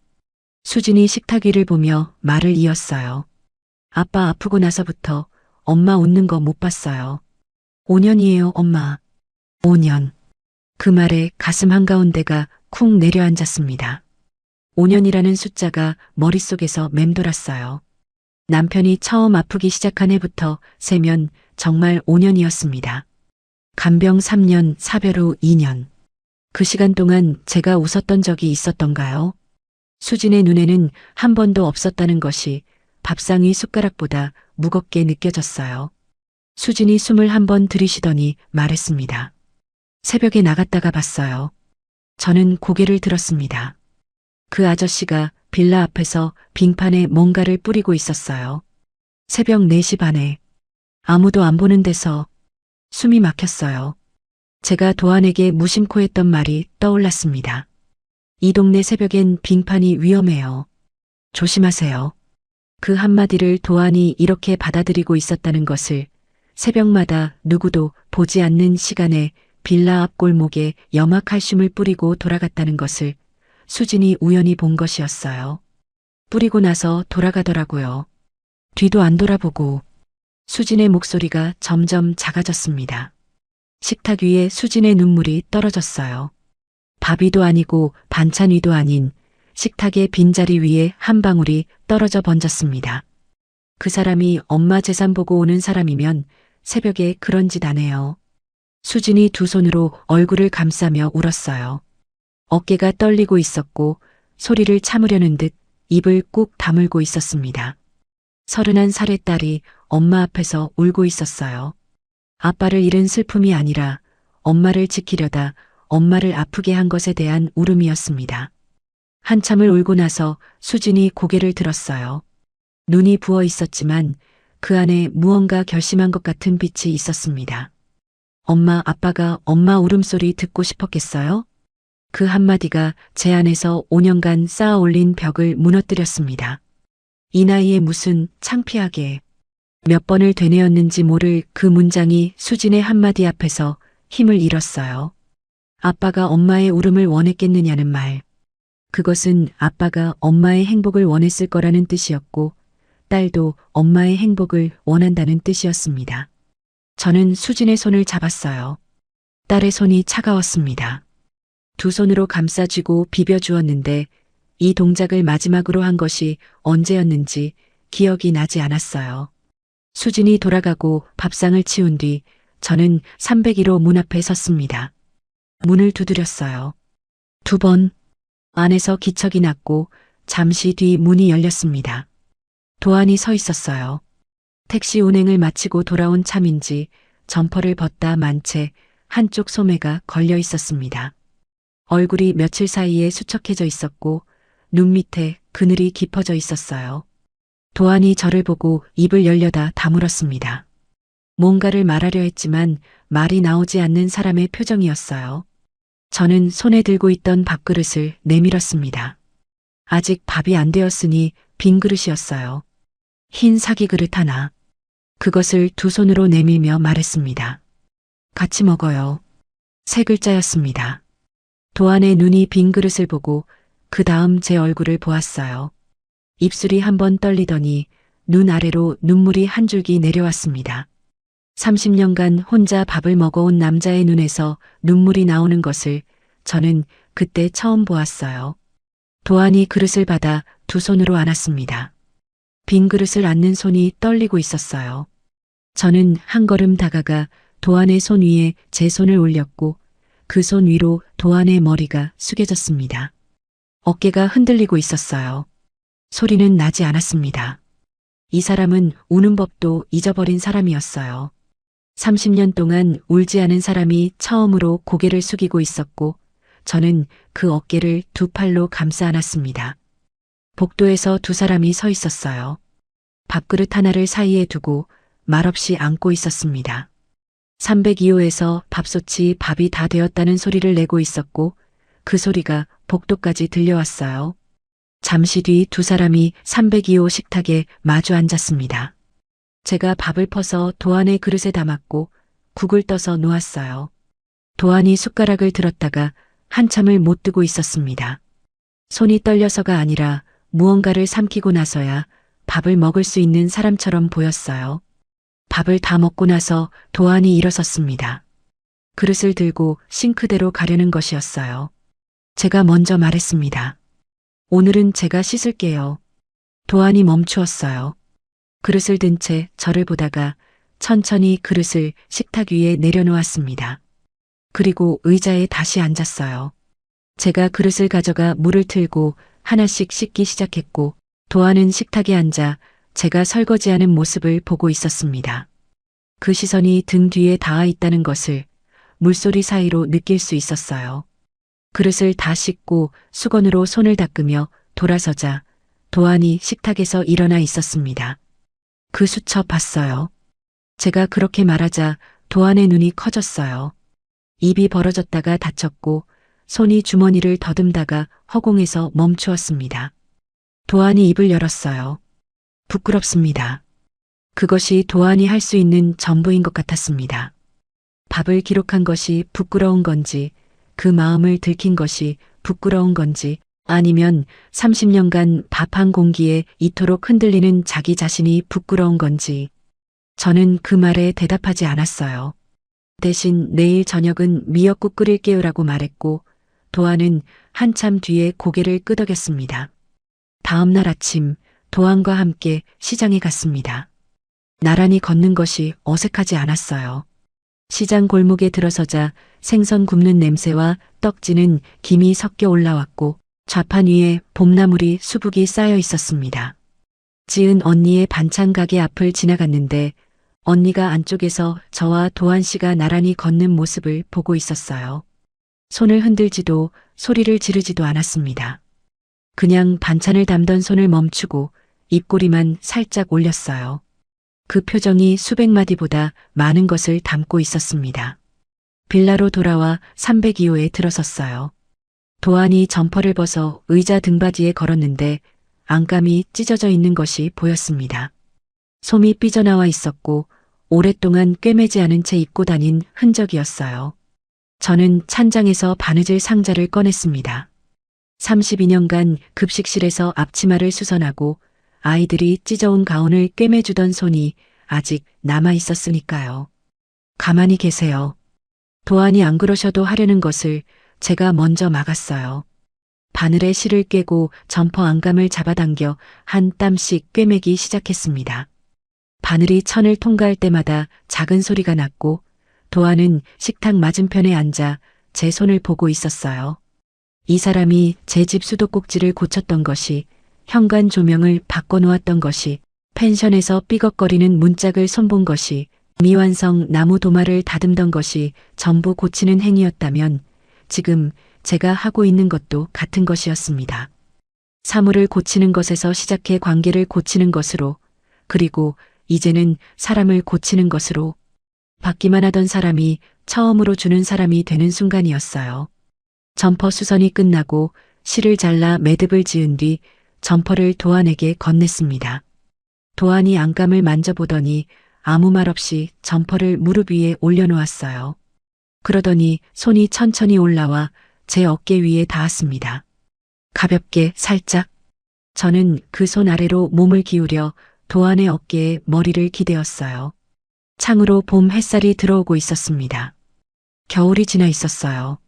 수진이 식탁 위를 보며 말을 이었어요. 아빠 아프고 나서부터 엄마 웃는 거 못 봤어요. 5년이에요, 엄마. 5년. 그 말에 가슴 한가운데가 쿵 내려앉았습니다. 5년이라는 숫자가 머릿속에서 맴돌았어요. 남편이 처음 아프기 시작한 해부터 세면 정말 5년이었습니다. 간병 3년, 사별 후 2년. 그 시간 동안 제가 웃었던 적이 있었던가요? 수진의 눈에는 한 번도 없었다는 것이 밥상 위 숟가락보다 무겁게 느껴졌어요. 수진이 숨을 한 번 들이쉬더니 말했습니다. 새벽에 나갔다가 봤어요. 저는 고개를 들었습니다. 그 아저씨가 빌라 앞에서 빙판에 뭔가를 뿌리고 있었어요. 새벽 4시 반에 아무도 안 보는 데서 숨이 막혔어요. 제가 도안에게 무심코 했던 말이 떠올랐습니다. 이 동네 새벽엔 빙판이 위험해요. 조심하세요. 그 한마디를 도안이 이렇게 받아들이고 있었다는 것을 새벽마다 누구도 보지 않는 시간에 빌라 앞 골목에 염화칼슘을 뿌리고 돌아갔다는 것을 수진이 우연히 본 것이었어요. 뿌리고 나서 돌아가더라고요. 뒤도 안 돌아보고. 수진의 목소리가 점점 작아졌습니다. 식탁 위에 수진의 눈물이 떨어졌어요. 밥 위도 아니고 반찬 위도 아닌 식탁의 빈자리 위에 한 방울이 떨어져 번졌습니다. 그 사람이 엄마 재산 보고 오는 사람이면 새벽에 그런 짓 안 해요. 수진이 두 손으로 얼굴을 감싸며 울었어요. 어깨가 떨리고 있었고 소리를 참으려는 듯 입을 꾹 다물고 있었습니다. 31살의 딸이 엄마 앞에서 울고 있었어요. 아빠를 잃은 슬픔이 아니라 엄마를 지키려다 엄마를 아프게 한 것에 대한 울음이었습니다. 한참을 울고 나서 수진이 고개를 들었어요. 눈이 부어 있었지만 그 안에 무언가 결심한 것 같은 빛이 있었습니다. 엄마, 아빠가 엄마 울음소리 듣고 싶었겠어요? 그 한마디가 제 안에서 5년간 쌓아 올린 벽을 무너뜨렸습니다. 이 나이에 무슨 창피하게 몇 번을 되뇌었는지 모를 그 문장이 수진의 한마디 앞에서 힘을 잃었어요. 아빠가 엄마의 울음을 원했겠느냐는 말. 그것은 아빠가 엄마의 행복을 원했을 거라는 뜻이었고 딸도 엄마의 행복을 원한다는 뜻이었습니다. 저는 수진의 손을 잡았어요. 딸의 손이 차가웠습니다. 두 손으로 감싸쥐고 비벼주었는데 이 동작을 마지막으로 한 것이 언제였는지 기억이 나지 않았어요. 수진이 돌아가고 밥상을 치운 뒤 저는 301호 문 앞에 섰습니다. 문을 두드렸어요. 2번. 안에서 기척이 났고 잠시 뒤 문이 열렸습니다. 도안이 서 있었어요. 택시 운행을 마치고 돌아온 참인지 점퍼를 벗다 만 채 한쪽 소매가 걸려 있었습니다. 얼굴이 며칠 사이에 수척해져 있었고 눈 밑에 그늘이 깊어져 있었어요. 도안이 저를 보고 입을 열려다 다물었습니다. 뭔가를 말하려 했지만 말이 나오지 않는 사람의 표정이었어요. 저는 손에 들고 있던 밥그릇을 내밀었습니다. 아직 밥이 안 되었으니 빈 그릇이었어요. 흰 사기 그릇 하나. 그것을 두 손으로 내밀며 말했습니다. 같이 먹어요. 3글자였습니다. 도안의 눈이 빈 그릇을 보고 그 다음 제 얼굴을 보았어요. 입술이 한번 떨리더니 눈 아래로 눈물이 한 줄기 내려왔습니다. 30년간 혼자 밥을 먹어온 남자의 눈에서 눈물이 나오는 것을 저는 그때 처음 보았어요. 도안이 그릇을 받아 두 손으로 안았습니다. 빈 그릇을 안는 손이 떨리고 있었어요. 저는 한 걸음 다가가 도안의 손 위에 제 손을 올렸고 그 손 위로 도안의 머리가 숙여졌습니다. 어깨가 흔들리고 있었어요. 소리는 나지 않았습니다. 이 사람은 우는 법도 잊어버린 사람이었어요. 30년 동안 울지 않은 사람이 처음으로 고개를 숙이고 있었고 저는 그 어깨를 두 팔로 감싸 안았습니다. 복도에서 두 사람이 서 있었어요. 밥그릇 하나를 사이에 두고 말없이 안고 있었습니다. 302호에서 밥솥이 밥이 다 되었다는 소리를 내고 있었고 그 소리가 복도까지 들려왔어요. 잠시 뒤 두 사람이 302호 식탁에 마주 앉았습니다. 제가 밥을 퍼서 도안의 그릇에 담았고 국을 떠서 놓았어요. 도안이 숟가락을 들었다가 한참을 못 뜨고 있었습니다. 손이 떨려서가 아니라 무언가를 삼키고 나서야 밥을 먹을 수 있는 사람처럼 보였어요. 밥을 다 먹고 나서 도안이 일어섰습니다. 그릇을 들고 싱크대로 가려는 것이었어요. 제가 먼저 말했습니다. 오늘은 제가 씻을게요. 도안이 멈추었어요. 그릇을 든 채 저를 보다가 천천히 그릇을 식탁 위에 내려놓았습니다. 그리고 의자에 다시 앉았어요. 제가 그릇을 가져가 물을 틀고 하나씩 씻기 시작했고 도안은 식탁에 앉아 제가 설거지하는 모습을 보고 있었습니다. 그 시선이 등 뒤에 닿아 있다는 것을 물소리 사이로 느낄 수 있었어요. 그릇을 다 씻고 수건으로 손을 닦으며 돌아서자 도안이 식탁에서 일어나 있었습니다. 그 수첩 봤어요. 제가 그렇게 말하자 도안의 눈이 커졌어요. 입이 벌어졌다가 닫혔고 손이 주머니를 더듬다가 허공에서 멈추었습니다. 도안이 입을 열었어요. 부끄럽습니다. 그것이 도안이 할 수 있는 전부인 것 같았습니다. 밥을 기록한 것이 부끄러운 건지 그 마음을 들킨 것이 부끄러운 건지 아니면 30년간 밥 한 공기에 이토록 흔들리는 자기 자신이 부끄러운 건지 저는 그 말에 대답하지 않았어요. 대신 내일 저녁은 미역국 끓일게요라고 말했고 도안은 한참 뒤에 고개를 끄덕였습니다. 다음 날 아침 도안과 함께 시장에 갔습니다. 나란히 걷는 것이 어색하지 않았어요. 시장 골목에 들어서자 생선 굽는 냄새와 떡지는 김이 섞여 올라왔고 좌판 위에 봄나물이 수북이 쌓여 있었습니다. 지은 언니의 반찬 가게 앞을 지나갔는데 언니가 안쪽에서 저와 도안 씨가 나란히 걷는 모습을 보고 있었어요. 손을 흔들지도 소리를 지르지도 않았습니다. 그냥 반찬을 담던 손을 멈추고 입꼬리만 살짝 올렸어요. 그 표정이 수백 마디보다 많은 것을 담고 있었습니다. 빌라로 돌아와 302호에 들어섰어요. 도안이 점퍼를 벗어 의자 등받이에 걸었는데 안감이 찢어져 있는 것이 보였습니다. 솜이 삐져나와 있었고 오랫동안 꿰매지 않은 채 입고 다닌 흔적이었어요. 저는 찬장에서 바느질 상자를 꺼냈습니다. 32년간 급식실에서 앞치마를 수선하고 아이들이 찢어온 가운을 꿰매주던 손이 아직 남아 있었으니까요. 가만히 계세요. 도안이 안 그러셔도 하려는 것을 제가 먼저 막았어요. 바늘에 실을 꿰고 점퍼 안감을 잡아당겨 한 땀씩 꿰매기 시작했습니다. 바늘이 천을 통과할 때마다 작은 소리가 났고 도안은 식탁 맞은편에 앉아 제 손을 보고 있었어요. 이 사람이 제 집 수도꼭지를 고쳤던 것이, 현관 조명을 바꿔놓았던 것이, 펜션에서 삐걱거리는 문짝을 손본 것이, 미완성 나무 도마를 다듬던 것이 전부 고치는 행위였다면 지금 제가 하고 있는 것도 같은 것이었습니다. 사물을 고치는 것에서 시작해 관계를 고치는 것으로, 그리고 이제는 사람을 고치는 것으로, 받기만 하던 사람이 처음으로 주는 사람이 되는 순간이었어요. 점퍼 수선이 끝나고 실을 잘라 매듭을 지은 뒤 점퍼를 도안에게 건넸습니다. 도안이 안감을 만져보더니 아무 말 없이 점퍼를 무릎 위에 올려놓았어요. 그러더니 손이 천천히 올라와 제 어깨 위에 닿았습니다. 가볍게 살짝. 저는 그 손 아래로 몸을 기울여 도안의 어깨에 머리를 기대었어요. 창으로 봄 햇살이 들어오고 있었습니다. 겨울이 지나 있었어요.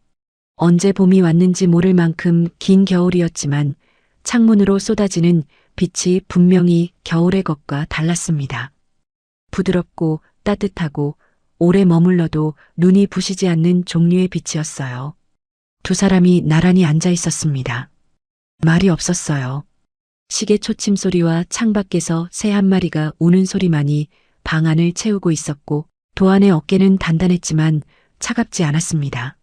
언제 봄이 왔는지 모를 만큼 긴 겨울이었지만 창문으로 쏟아지는 빛이 분명히 겨울의 것과 달랐습니다. 부드럽고 따뜻하고 오래 머물러도 눈이 부시지 않는 종류의 빛이었어요. 두 사람이 나란히 앉아 있었습니다. 말이 없었어요. 시계 초침 소리와 창밖에서 새 한 마리가 우는 소리만이 방 안을 채우고 있었고 도안의 어깨는 단단했지만 차갑지 않았습니다.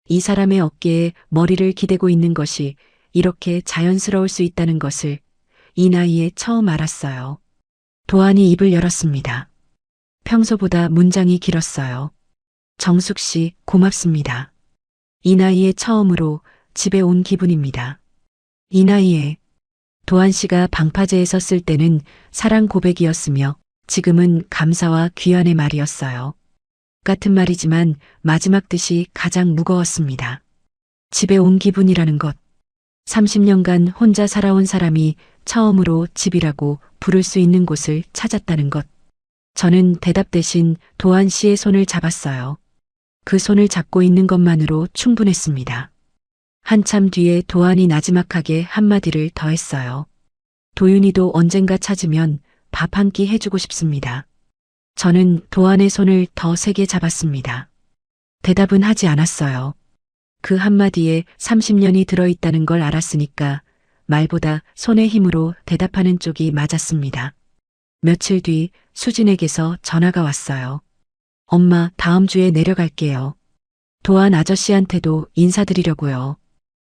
이 사람의 어깨에 머리를 기대고 있는 것이 이렇게 자연스러울 수 있다는 것을 이 나이에 처음 알았어요. 도안이 입을 열었습니다. 평소보다 문장이 길었어요. 정숙 씨, 고맙습니다. 이 나이에 처음으로 집에 온 기분입니다. 이 나이에. 도안 씨가 방파제에서 쓸 때는 사랑 고백이었으며 지금은 감사와 귀환의 말이었어요. 같은 말이지만 마지막 뜻이 가장 무거웠습니다. 집에 온 기분이라는 것. 30년간 혼자 살아온 사람이 처음으로 집이라고 부를 수 있는 곳을 찾았다는 것. 저는 대답 대신 도안 씨의 손을 잡았어요. 그 손을 잡고 있는 것만으로 충분했습니다. 한참 뒤에 도안이 나지막하게 한마디를 더했어요. 도윤이도 언젠가 찾으면 밥 한 끼 해주고 싶습니다. 저는 도안의 손을 더 세게 잡았습니다. 대답은 하지 않았어요. 그 한마디에 30년이 들어있다는 걸 알았으니까 말보다 손의 힘으로 대답하는 쪽이 맞았습니다. 며칠 뒤 수진에게서 전화가 왔어요. 엄마, 다음 주에 내려갈게요. 도안 아저씨한테도 인사드리려고요.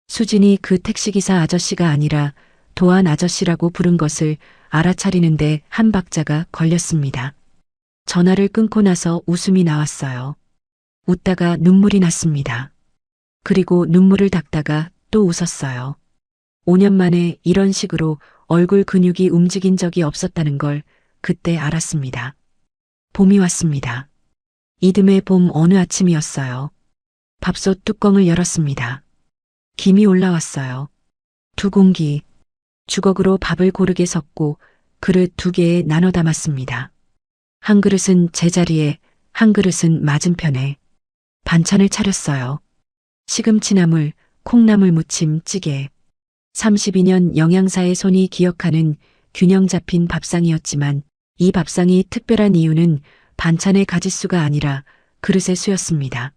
수진이 그 택시기사 아저씨가 아니라 도안 아저씨라고 부른 것을 알아차리는데 한 박자가 걸렸습니다. 전화를 끊고 나서 웃음이 나왔어요. 웃다가 눈물이 났습니다. 그리고 눈물을 닦다가 또 웃었어요. 5년 만에 이런 식으로 얼굴 근육이 움직인 적이 없었다는 걸 그때 알았습니다. 봄이 왔습니다. 이듬해 봄 어느 아침이었어요. 밥솥 뚜껑을 열었습니다. 김이 올라왔어요. 2공기. 주걱으로 밥을 고르게 섞고 그릇 2개에 나눠 담았습니다. 한 그릇은 제자리에, 한 그릇은 맞은편에. 반찬을 차렸어요. 시금치나물, 콩나물 무침, 찌개. 32년 영양사의 손이 기억하는 균형 잡힌 밥상이었지만 이 밥상이 특별한 이유는 반찬의 가짓수가 아니라 그릇의 수였습니다.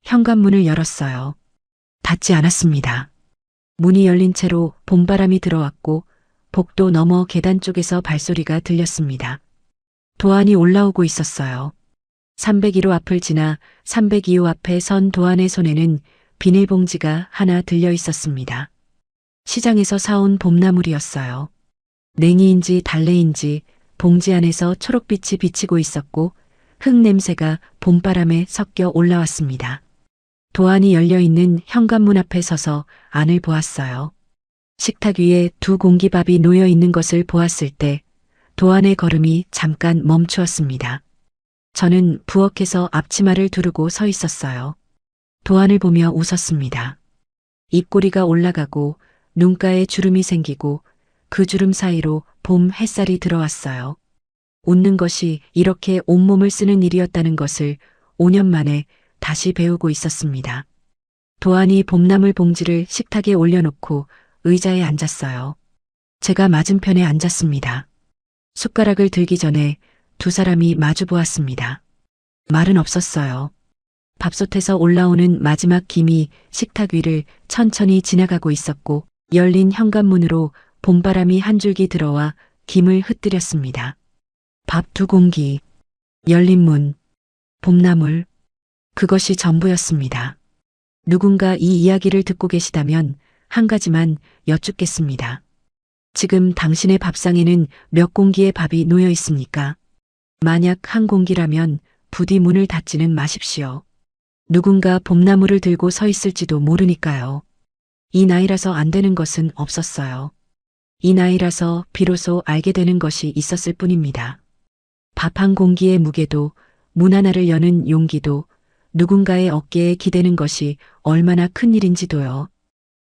현관문을 열었어요. 닫지 않았습니다. 문이 열린 채로 봄바람이 들어왔고 복도 너머 계단 쪽에서 발소리가 들렸습니다. 도안이 올라오고 있었어요. 301호 앞을 지나 302호 앞에 선 도안의 손에는 비닐봉지가 하나 들려 있었습니다. 시장에서 사온 봄나물이었어요. 냉이인지 달래인지 봉지 안에서 초록빛이 비치고 있었고 흙 냄새가 봄바람에 섞여 올라왔습니다. 도안이 열려있는 현관문 앞에 서서 안을 보았어요. 식탁 위에 두 공기밥이 놓여 있는 것을 보았을 때 도안의 걸음이 잠깐 멈추었습니다. 저는 부엌에서 앞치마를 두르고 서 있었어요. 도안을 보며 웃었습니다. 입꼬리가 올라가고 눈가에 주름이 생기고 그 주름 사이로 봄 햇살이 들어왔어요. 웃는 것이 이렇게 온몸을 쓰는 일이었다는 것을 5년 만에 다시 배우고 있었습니다. 도안이 봄나물 봉지를 식탁에 올려놓고 의자에 앉았어요. 제가 맞은편에 앉았습니다. 숟가락을 들기 전에 두 사람이 마주 보았습니다. 말은 없었어요. 밥솥에서 올라오는 마지막 김이 식탁 위를 천천히 지나가고 있었고 열린 현관문으로 봄바람이 한 줄기 들어와 김을 흩뜨렸습니다. 밥 두 공기, 열린 문, 봄나물, 그것이 전부였습니다. 누군가 이 이야기를 듣고 계시다면 한 가지만 여쭙겠습니다. 지금 당신의 밥상에는 몇 공기의 밥이 놓여 있습니까? 만약 한 공기라면 부디 문을 닫지는 마십시오. 누군가 봄나물을 들고 서 있을지도 모르니까요. 이 나이라서 안 되는 것은 없었어요. 이 나이라서 비로소 알게 되는 것이 있었을 뿐입니다. 밥 한 공기의 무게도 문 하나를 여는 용기도 누군가의 어깨에 기대는 것이 얼마나 큰 일인지도요.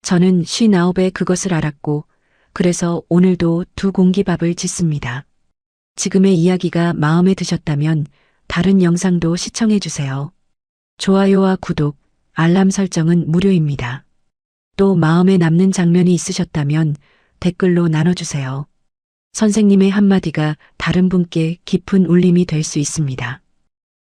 저는 59에 그것을 알았고 그래서 오늘도 두 공기 밥을 짓습니다. 지금의 이야기가 마음에 드셨다면 다른 영상도 시청해 주세요. 좋아요와 구독, 알람 설정은 무료입니다. 또 마음에 남는 장면이 있으셨다면 댓글로 나눠주세요. 선생님의 한마디가 다른 분께 깊은 울림이 될 수 있습니다.